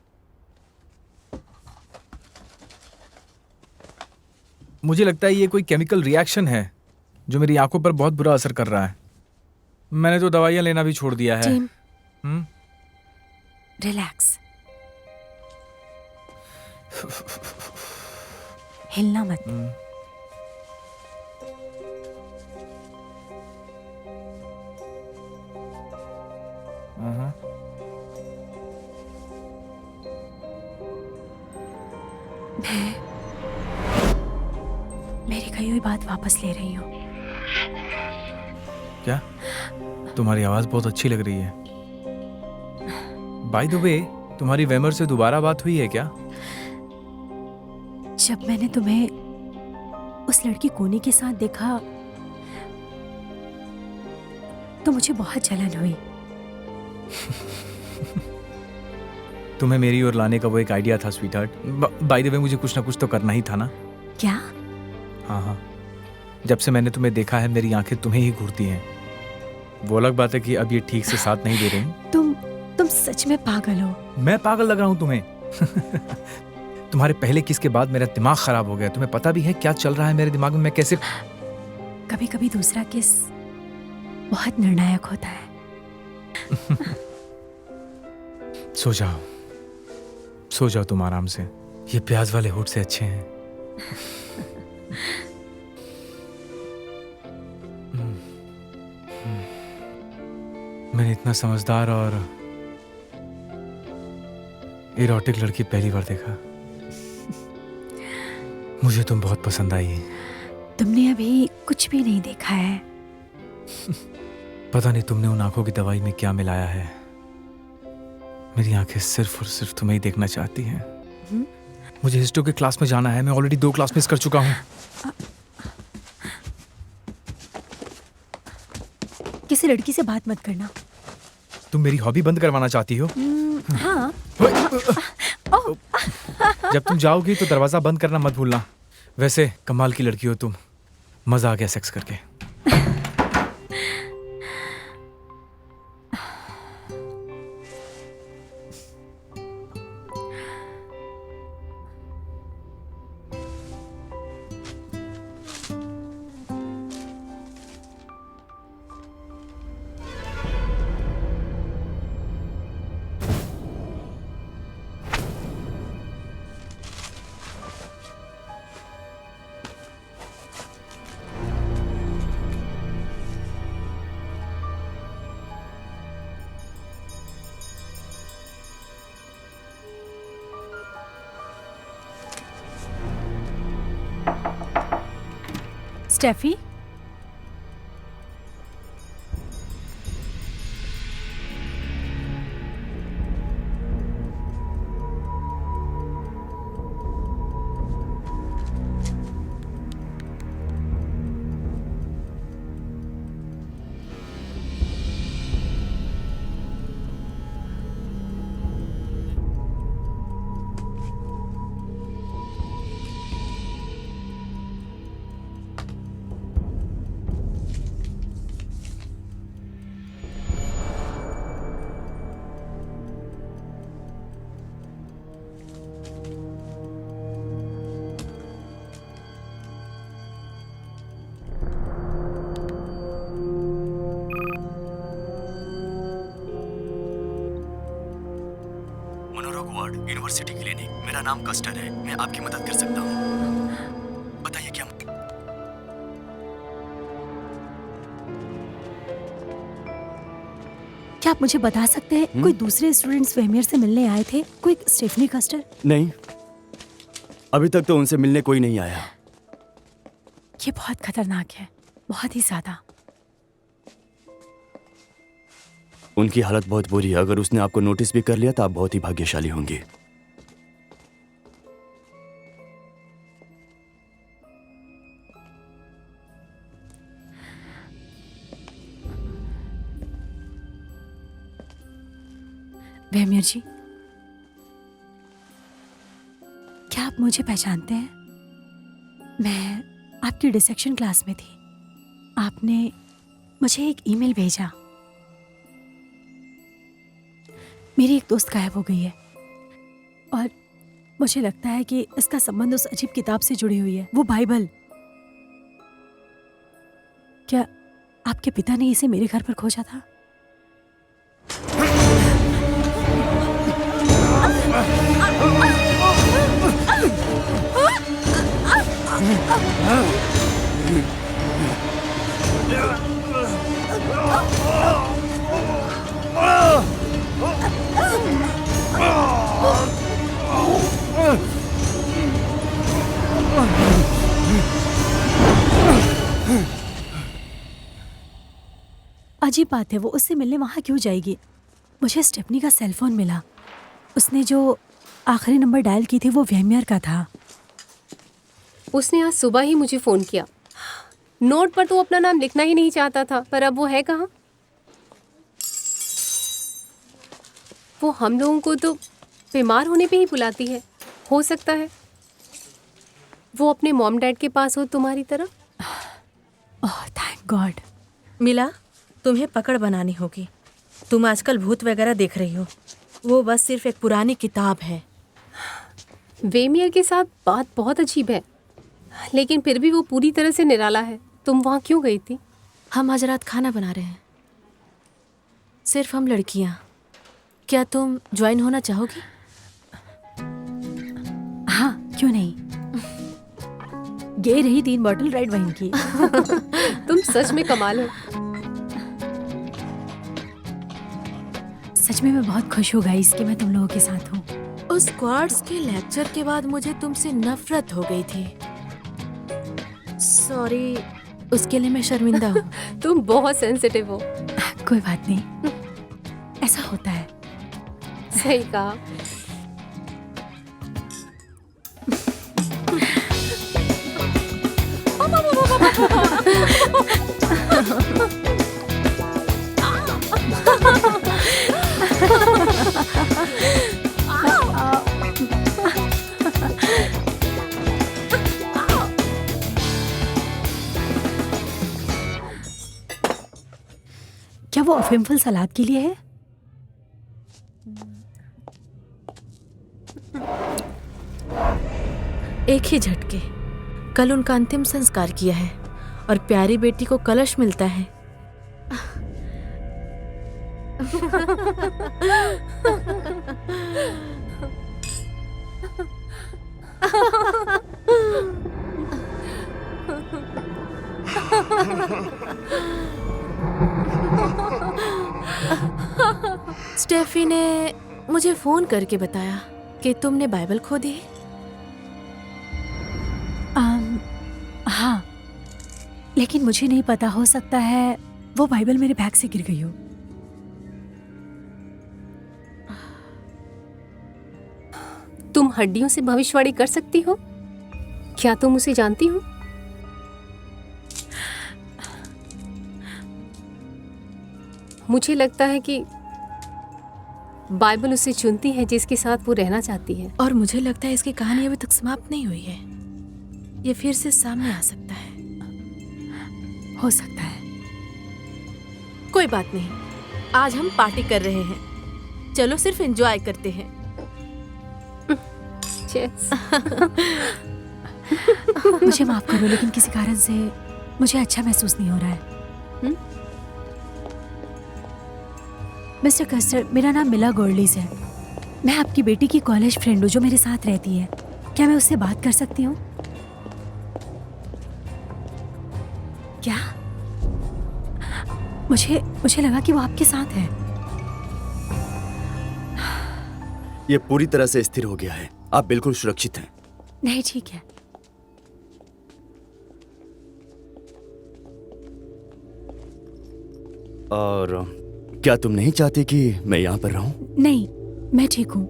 मुझे लगता है ये कोई केमिकल रिएक्शन है जो मेरी आंखों पर बहुत बुरा असर कर रहा है। मैंने तो दवाइयाँ लेना भी छोड़ दिया है। टिम, रिलैक्स, हिलना मत। मैं मेरी कही हुई बात वापस ले रही हूँ। क्या? तुम्हारी आवाज बहुत अच्छी लग रही है। बाय द वे, तुम्हारी वेमर से दोबारा बात हुई है क्या? जब मैंने तुम्हें उस लड़की कोनी के साथ देखा तो मुझे बहुत जलन हुई। तुम्हें मेरी ओर लाने का वो एक आइडिया था स्वीटहार्ट। बाय द वे, मुझे कुछ ना कुछ तो करना ही था ना। क्या? हाँ, जब से मैंने तुम्हें देखा है मेरी आंखें तुम्हें ही घूरती हैं। वो अलग बात है कि अब ये ठीक से साथ नहीं दे रही। तुम सच में पागल हो। मैं पागल लग रहा हूं तुम्हें? तुम्हारे पहले किस के बाद मेरा दिमाग खराब हो गया। तुम्हें पता भी है क्या चल रहा है मेरे दिमाग में? मैं कैसे कभी कभी दूसरा किस बहुत निर्णायक होता है। सो जाओ तुम आराम से। ये प्याज वाले होठ से अच्छे हैं। मैंने इतना समझदार और इरोटिक लड़की पहली बार देखा। मुझे तुम बहुत पसंद आई। तुमने अभी कुछ भी नहीं देखा है। पता नहीं तुमने उन आंखों की दवाई में क्या मिलाया है। मेरी आंखें सिर्फ और सिर्फ तुम्हें ही देखना चाहती हैं। मुझे हिस्ट्री के क्लास में जाना है। मैं ऑलरेडी 2 क्लास मिस कर चुका हूँ। किसी लड़की से बात मत करना। तुम मेरी हॉबी बंद करवाना चाहती हो? हाँ। जब तुम जाओगी तो दरवाजा बंद करना मत भूलना। वैसे कमाल की लड़की हो तुम। मजा आ गया सेक्स करके। स्टेफी, मनोरोग वार्ड, यूनिवर्सिटी क्लिनिक। मेरा नाम कस्टर है। मैं आपकी मदद कर सकता हूँ। बताइए क्या? क्या आप मुझे बता सकते हैं कोई दूसरे स्टूडेंट्स वेमियर से मिलने आए थे? कोई स्टेफनी कस्टर? नहीं, अभी तक तो उनसे मिलने कोई नहीं आया। ये बहुत खतरनाक है, बहुत ही ज्यादा। उनकी हालत बहुत बुरी है। अगर उसने आपको नोटिस भी कर लिया तो आप बहुत ही भाग्यशाली होंगे। वेमियर जी, क्या आप मुझे पहचानते हैं? मैं आपकी डिसेक्शन क्लास में थी। आपने मुझे एक ईमेल भेजा। मेरी एक दोस्त गायब हो गई है और मुझे लगता है कि इसका संबंध उस अजीब किताब से जुड़ी हुई है, वो बाइबल। क्या आपके पिता ने इसे मेरे घर पर खोजा था? अजीब बात है, वो उससे मिलने वहां क्यों जाएगी? मुझे स्टेफनी का सेल फोन मिला। उसने जो आखिरी नंबर डायल की थी वो वेमियर का था। उसने आज सुबह ही मुझे फ़ोन किया। नोट पर तो वो अपना नाम लिखना ही नहीं चाहता था, पर अब वो है कहाँ? वो हम लोगों को तो बीमार होने पे ही बुलाती है। हो सकता है वो अपने मॉम डैड के पास हो तुम्हारी तरह। Oh thank God. मिला, तुम्हें पकड़ बनानी होगी। तुम आजकल भूत वगैरह देख रही हो, वो बस सिर्फ एक पुरानी किताब है। वेमियर के साथ बात बहुत अजीब है, लेकिन फिर भी वो पूरी तरह से निराला है। तुम वहाँ क्यों गई थी? हम आज रात खाना बना रहे हैं, सिर्फ हम लड़कियां। क्या तुम ज्वाइन होना चाहोगी? हाँ, क्यों नहीं। गे रही 3 बॉटल रेड वाइन की। तुम सच में कमाल हो। सच में मैं बहुत खुश हूँ गाइस कि मैं तुम लोगों के साथ हूँ। उस क्वार्ट्स के लेक्चर के बाद मुझे तुमसे नफरत हो गई थी। सॉरी, उसके लिए मैं शर्मिंदा हूँ। तुम बहुत सेंसिटिव हो। कोई बात नहीं, ऐसा होता है। सही कहा। क्या वो अफिमफल सलाद के लिए है? एक ही झटके। कल उनका अंतिम संस्कार किया है और प्यारी बेटी को कलश मिलता है। स्टेफी ने मुझे फोन करके बताया कि तुमने बाइबल खो दी है। हाँ, लेकिन मुझे नहीं पता, हो सकता है वो बाइबल मेरे बैग से गिर गई हो। तुम हड्डियों से भविष्यवाणी कर सकती हो? क्या तुम उसे जानती हो? मुझे लगता है कि बाइबल उसे चुनती है जिसके साथ वो रहना चाहती है। और मुझे लगता है इसकी कहानी अभी तक समाप्त नहीं हुई है। ये फिर से सामने आ सकता है। हो सकता है। कोई बात नहीं, आज हम पार्टी कर रहे हैं। चलो सिर्फ एंजॉय करते हैं। Cheers। मुझे माफ करो, लेकिन किसी कारण से मुझे अच्छा महसूस नहीं हो रहा है। मिस्टर कस्टर, मेरा नाम मिला गोल्डीज है। मैं आपकी बेटी की कॉलेज फ्रेंड हूँ जो मेरे साथ रहती है। क्या मैं उससे बात कर सकती हूँ? क्या? मुझे लगा कि वो आपके साथ है। ये पूरी तरह से स्थिर हो गया है, आप बिल्कुल सुरक्षित हैं। नहीं, ठीक है। और क्या तुम नहीं चाहती कि मैं यहाँ पर रहूं? नहीं, मैं ठीक हूँ।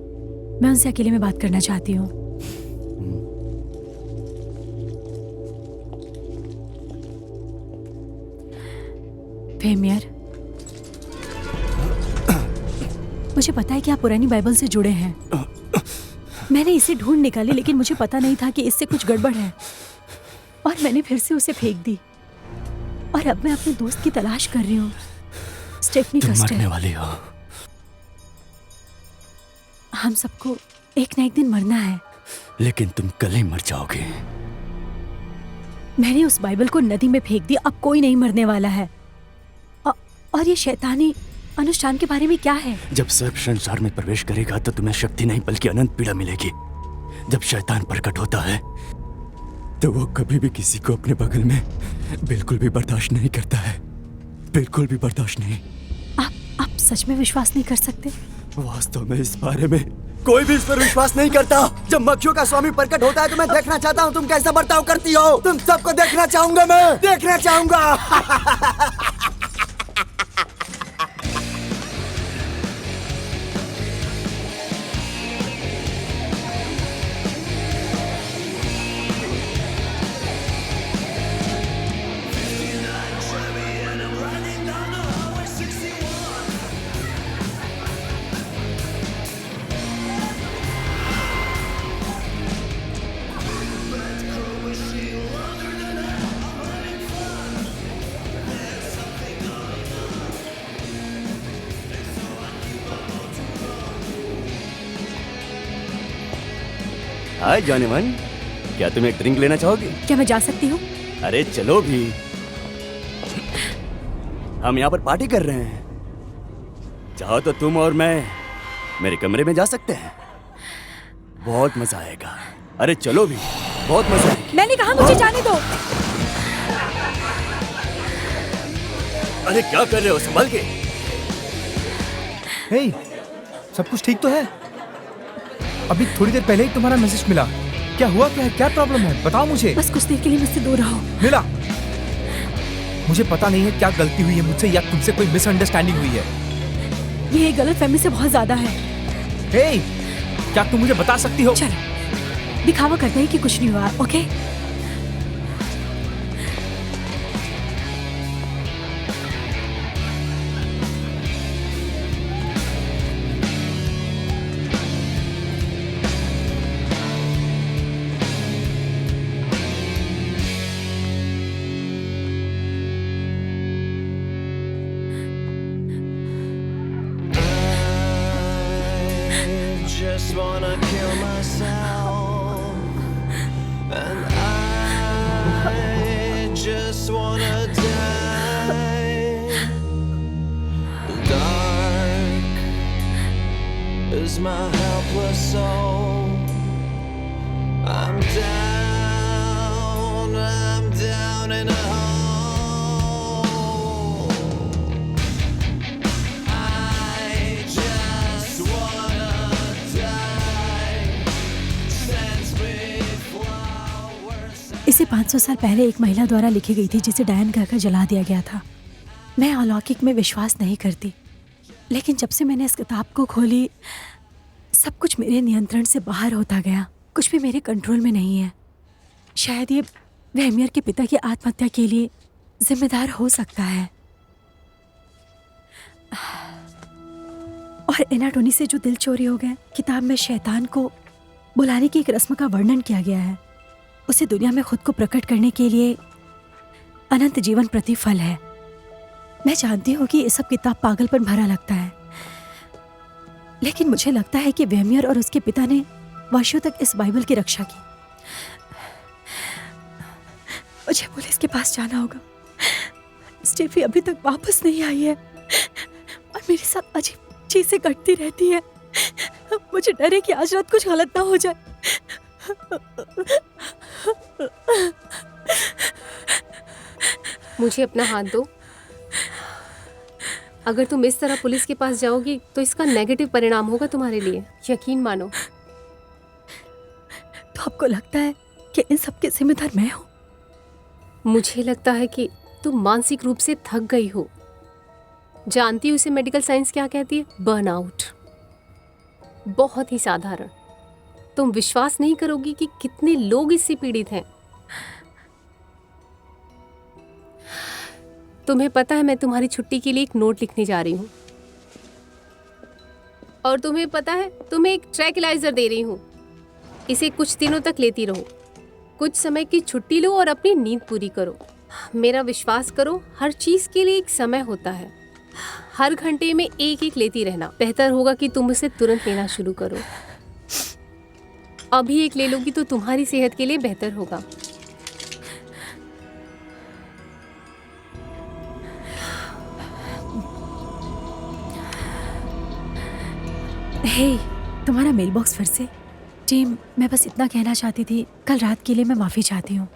मैं उनसे अकेले में बात करना चाहती हूँ। वेमियर, मुझे पता है कि आप पुरानी बाइबल से जुड़े हैं। मैंने इसे ढूंढ निकाली, लेकिन मुझे पता नहीं था कि इससे कुछ गड़बड़ है, और मैंने फिर से उसे फेंक दी। और अब मैं अपने दोस्त की तलाश कर रही हूँ, स्टेफनी तुम कस्टर। मरने वाली हो। हम सबको एक न एक दिन मरना है। लेकिन तुम कल ही मर जाओगे। मैंने उस बाइबल को नदी में फेंक दिया, अब कोई नहीं मरने वाला है। और ये शैतानी अनुष्ठान के बारे में क्या है? जब सर्प संसार में प्रवेश करेगा तो तुम्हें शक्ति नहीं बल्कि अनंत पीड़ा मिलेगी। जब शैतान प्रकट होता है तो वो कभी भी किसी को अपने बगल में बिल्कुल भी बर्दाश्त नहीं करता है, बिल्कुल भी बर्दाश्त नहीं। आप सच में विश्वास नहीं कर सकते? वास्तव में इस बारे में कोई भी इस पर विश्वास नहीं करता। जब मक्खियों का स्वामी प्रकट होता है तो मैं देखना चाहता हूँ तुम कैसा बर्ताव करती हो। तुम सबको देखना चाहूंगा, मैं देखना चाहूंगा। हाय जॉनीमन, क्या तुम एक ड्रिंक लेना चाहोगे? क्या मैं जा सकती हूँ? अरे चलो भी, हम यहाँ पर पार्टी कर रहे हैं। चाहो तो तुम और मैं मेरे कमरे में जा सकते हैं, बहुत मजा आएगा। अरे चलो भी, बहुत मजा आएगा। मैंने कहा मुझे जाने दो। अरे क्या कर रहे हो, संभल के। हे, सब कुछ ठीक तो है? अभी थोड़ी देर पहले ही तुम्हारा मैसेज मिला। क्या हुआ, क्या है, क्या प्रॉब्लम है, बताओ मुझे। बस कुछ देर के लिए मुझसे दूर रहो। मिला, मुझे पता नहीं है क्या गलती हुई है मुझसे या तुमसे कोई मिसअंडरस्टैंडिंग हुई है। ये गलतफहमी से बहुत ज्यादा है। हे, क्या तुम मुझे बता सकती हो? चलो दिखावा करते हैं कि कुछ नहीं हुआ, okay? Just wanna kill myself, and I just wanna die. Dark is my helpless soul. I'm down in a hole. इसे 500 साल पहले एक महिला द्वारा लिखी गई थी जिसे डायन कहकर जला दिया गया था। मैं अलौकिक में विश्वास नहीं करती, लेकिन जब से मैंने इस किताब को खोली सब कुछ मेरे नियंत्रण से बाहर होता गया। कुछ भी मेरे कंट्रोल में नहीं है। शायद ये वेमियर के पिता की आत्महत्या के लिए जिम्मेदार हो सकता है। और एनाटोनी से जो दिल चोरी हो गए, किताब में शैतान को बुलाने की एक रस्म का वर्णन किया गया है। उसे दुनिया में खुद को प्रकट करने के लिए अनंत जीवन प्रतिफल है। मैं जानती हूँ कि ये सब किताब पागलपन भरा लगता है, लेकिन मुझे लगता है कि वेमियर और उसके पिता ने वर्षों तक इस बाइबल की रक्षा की। मुझे पुलिस के पास जाना होगा। स्टेफी अभी तक वापस नहीं आई है और मेरे साथ अजीब चीजें घटती रहती है। मुझे डर है कि आज रात कुछ गलत ना हो जाए। मुझे अपना हाथ दो। अगर तुम इस तरह पुलिस के पास जाओगी तो इसका नेगेटिव परिणाम होगा तुम्हारे लिए, यकीन मानो। तो आपको लगता है कि इन सब के जिम्मेदार मैं हूँ? मुझे लगता है कि तुम मानसिक रूप से थक गई हो। जानती हो इसे मेडिकल साइंस क्या कहती है? बर्नआउट। बहुत ही साधारण। तुम विश्वास नहीं करोगी कि कितने लोग इससे पीड़ित हैं। तुम्हें पता है मैं तुम्हारी छुट्टी के लिए एक नोट लिखने जा रही हूँ, और तुम्हें पता है तुम्हें एक ट्रैंक्विलाइजर दे रही हूँ। इसे कुछ दिनों तक लेती रहो, कुछ समय की छुट्टी लो और अपनी नींद पूरी करो। मेरा विश्वास करो, हर चीज के लिए एक समय होता है। हर घंटे में एक एक लेती रहना। बेहतर होगा कि तुम उसे तुरंत लेना शुरू करो। अभी एक ले लोगी तो तुम्हारी सेहत के लिए बेहतर होगा। हे, तुम्हारा मेल बॉक्स फिर से? टीम, मैं बस इतना कहना चाहती थी, कल रात के लिए मैं माफ़ी चाहती हूँ।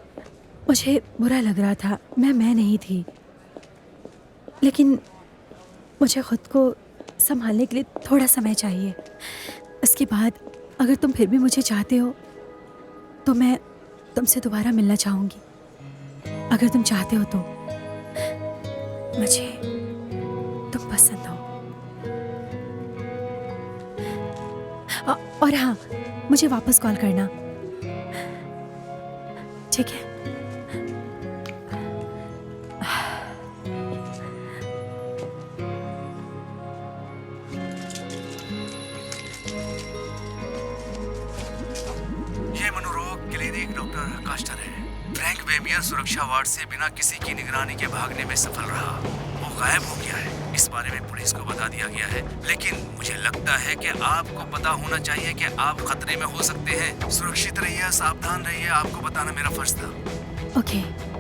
मुझे बुरा लग रहा था, मैं नहीं थी, लेकिन मुझे खुद को संभालने के लिए थोड़ा समय चाहिए। इसके बाद अगर तुम फिर भी मुझे चाहते हो तो मैं तुमसे दोबारा मिलना चाहूँगी। अगर तुम चाहते हो तो मुझे तुम पसंद हो। और हाँ, मुझे वापस कॉल करना, ठीक है? ये मनोरोग क्लिनिक डॉक्टर कास्टर है। फ्रैंक वेबियर सुरक्षा वार्ड से बिना किसी की निगरानी के भागने में सफल रहा। वो गायब हो गया है। इस बारे में पुलिस को बता दिया गया है, लेकिन मुझे लगता है कि आपको पता होना चाहिए कि आप खतरे में हो सकते हैं। सुरक्षित रहिए, सावधान रहिए। आपको बताना मेरा फर्ज था। ओके।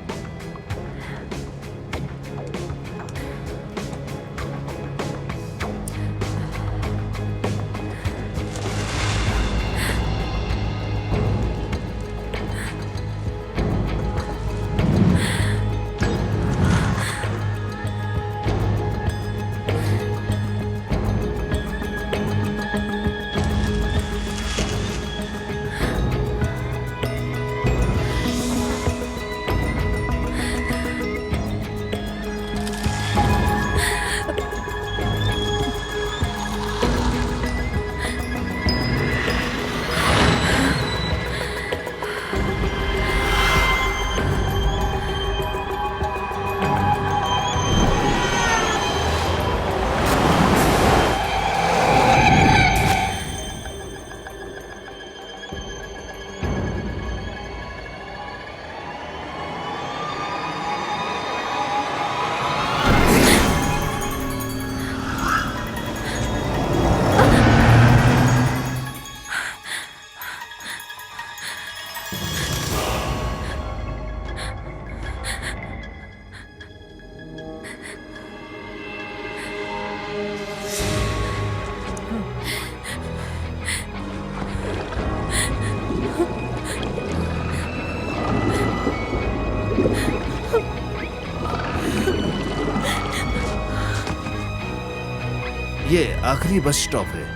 ये आखिरी बस स्टॉप है।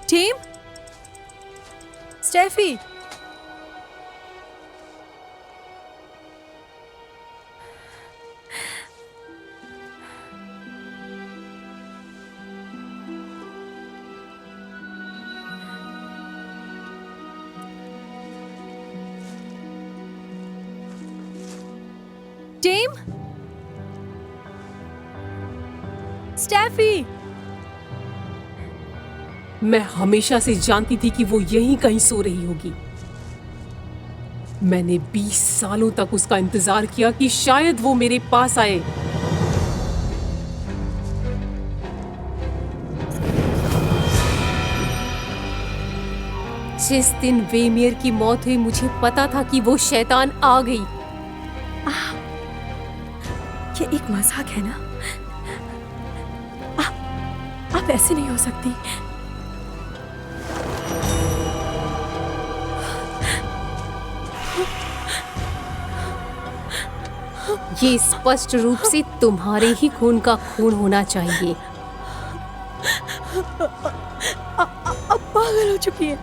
Team, Steffi, team, Steffi. मैं हमेशा से जानती थी कि वो यहीं कहीं सो रही होगी। मैंने 20 सालों तक उसका इंतजार किया कि शायद वो मेरे पास आए। जिस दिन वेमियर की मौत हुई मुझे पता था कि वो शैतान आ गई। ये एक मजाक है ना? आप ऐसे नहीं हो सकती। ये स्पष्ट रूप से तुम्हारे ही खून का खून होना चाहिए। अब पागल हो चुकी है।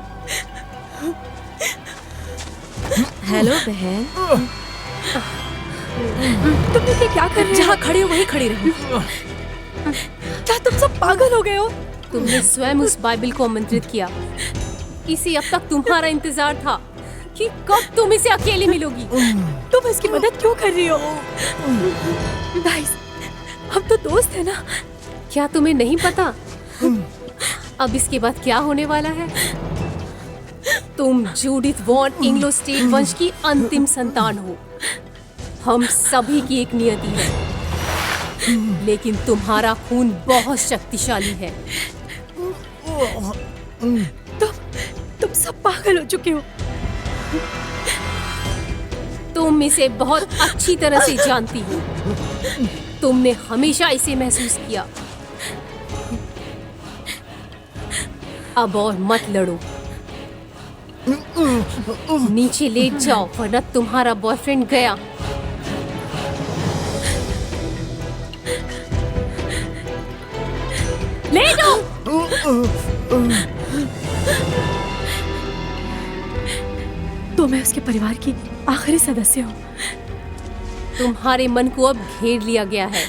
हेलो बहन, तुम ये क्या कर रही हो? जहाँ खड़ी हो वहीं खड़ी रहो। क्या तुम सब पागल हो गए हो? तुमने स्वयं उस बाइबल को आमंत्रित किया। इसे अब तक तुम्हारा इंतजार था कि कब तुम इसे अकेले मिलोगी। तुम इसकी मदद क्यों कर रही हो? गाइस, हम तो दोस्त है ना। क्या तुम्हें नहीं पता अब इसके बाद क्या होने वाला है? तुम जूडिथ वॉन इंग्लो स्टेट वंश की अंतिम संतान हो। हम सभी की एक नियति है, लेकिन तुम्हारा खून बहुत शक्तिशाली है। तुम सब पागल हो चुके हो। तुम इसे बहुत अच्छी तरह से जानती हो। तुमने हमेशा इसे महसूस किया। अब और मत लड़ो, नीचे लेट जाओ वरना तुम्हारा बॉयफ्रेंड गया। लेटो। तो मैं उसके परिवार की आखिरी सदस्य हूँ। तुम्हारे मन को अब घेर लिया गया है।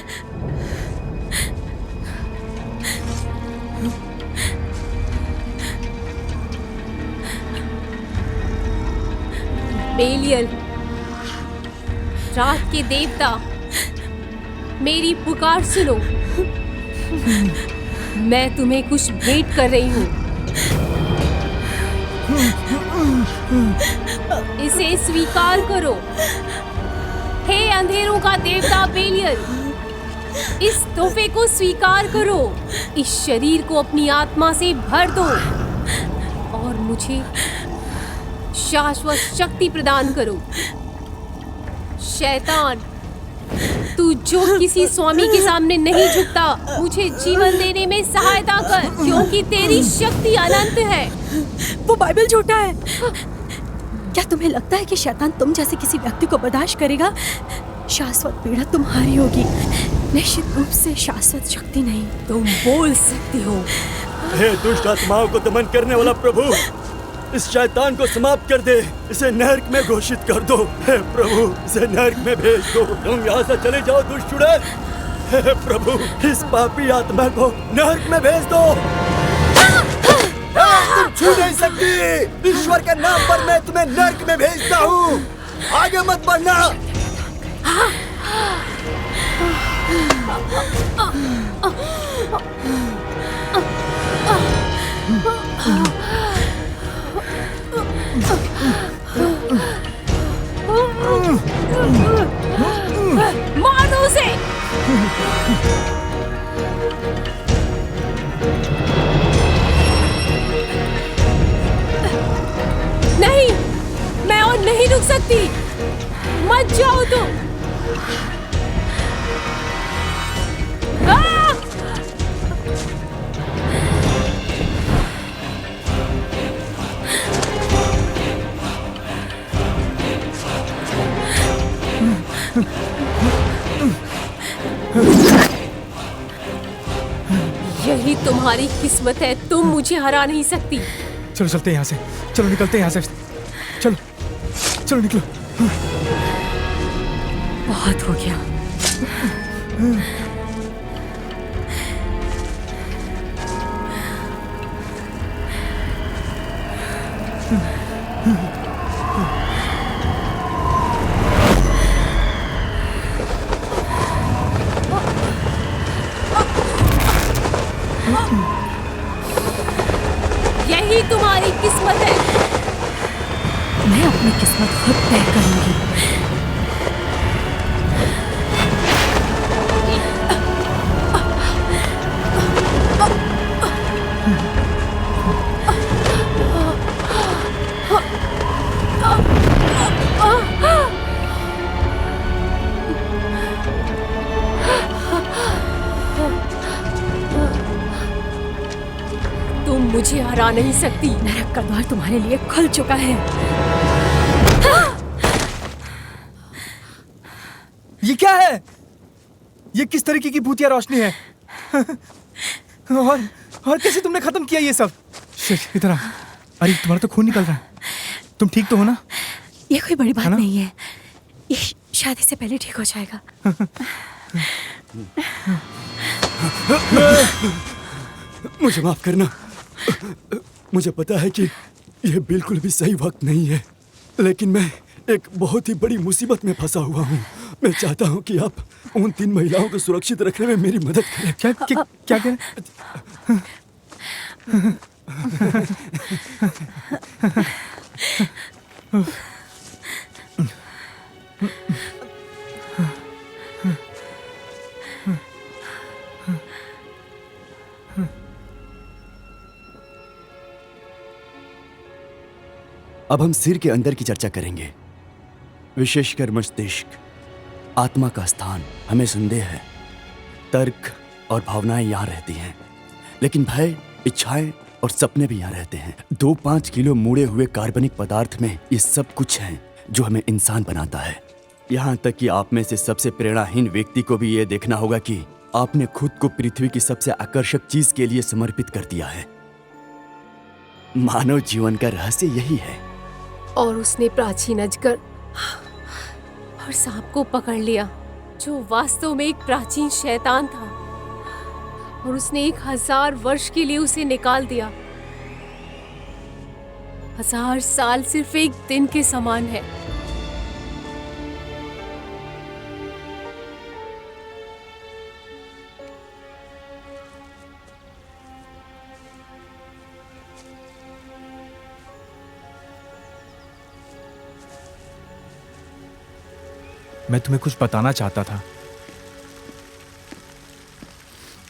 बेलियल, रात के देवता, मेरी पुकार सुनो। मैं तुम्हें कुछ भेंट कर रही हूँ। इसे स्वीकार करो। हे अंधेरों का देवता बेलियल, इस तोहफे को स्वीकार करो। इस शरीर को अपनी आत्मा से भर दो और मुझे शाश्वत शक्ति प्रदान करो। शैतान, तू जो किसी स्वामी के सामने नहीं झुकता, मुझे जीवन देने में सहायता कर, क्योंकि तेरी शक्ति अनंत है। वो बाइबल झूठा है। क्या तुम्हें लगता है कि शैतान तुम जैसे किसी व्यक्ति को बर्दाश्त करेगा? शाश्वत पीड़ा तुम्हारी होगी, निश्चित रूप से शाश्वत शक्ति नहीं। तुम बोल सकती हो। हे दुष्ट आत्माओं को दमन करने वाला प्रभु, इस शैतान को समाप्त कर दे। इसे नरक में घोषित कर दो। हे प्रभु, इसे नरक में भेज दो। तुम यहाँ से चले जाओ दुष्ट चुड़ैल। हे प्रभु, इस पापी आत्मा को नरक में भेज दो। तुम छू नहीं सकती। ईश्वर के नाम पर मैं तुम्हें नरक में भेजता हूँ। आगे मत बढ़ना। मार दो उसे। नहीं, मैं और नहीं रुक सकती। मत जाओ तुम। यही तुम्हारी किस्मत है। तुम मुझे हरा नहीं सकती। चलो चलते हैं यहाँ से। चलो निकलते हैं यहाँ से। चलो चलो निकलो। बहुत हो गया। यही तुम्हारी किस्मत है। मैं अपनी किस्मत खुद तय करूंगी। तुम मुझे हरा नहीं सकती। नरक का द्वार तुम्हारे लिए खुल चुका है। ये क्या है? ये किस तरीके की भूतिया रोशनी है? और कैसे तुमने खत्म किया ये सब? शिट, इधर आ। अरे तुम्हारा तो खून निकल रहा है। तुम ठीक तो हो ना? ये कोई बड़ी बात है ना? नहीं है। ये शादी से पहले ठीक हो जाएगा। मुझे माफ करना। मुझे पता है कि यह बिल्कुल भी सही वक्त नहीं है, लेकिन मैं एक बहुत ही बड़ी मुसीबत में फंसा हुआ हूँ। मैं चाहता हूँ कि आप उन 3 महिलाओं को सुरक्षित रखने में मेरी मदद करें। क्या कह रहे? अब हम सिर के अंदर की चर्चा करेंगे, विशेषकर मस्तिष्क, आत्मा का स्थान। हमें संदेह है, तर्क और भावनाएं यहाँ रहती हैं, लेकिन भय, इच्छाएं और सपने भी यहाँ रहते हैं। 2-5 किलो मुड़े हुए कार्बनिक पदार्थ में ये सब कुछ है जो हमें इंसान बनाता है। यहाँ तक कि आप में से सबसे प्रेरणाहीन व्यक्ति को भी ये देखना होगा कि आपने खुद को पृथ्वी की सबसे आकर्षक चीज के लिए समर्पित कर दिया है। मानव जीवन का रहस्य यही है। और उसने प्राचीन अजगर और सांप को पकड़ लिया, जो वास्तव में एक प्राचीन शैतान था, और उसने 1000 वर्ष के लिए उसे निकाल दिया। 1000 साल सिर्फ एक दिन के समान है। मैं तुम्हें कुछ बताना चाहता था,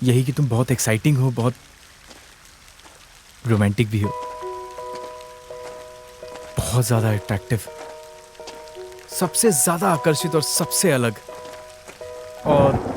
यही कि तुम बहुत एक्साइटिंग हो, बहुत रोमांटिक भी हो, बहुत ज्यादा अट्रैक्टिव, सबसे ज्यादा आकर्षित और सबसे अलग। और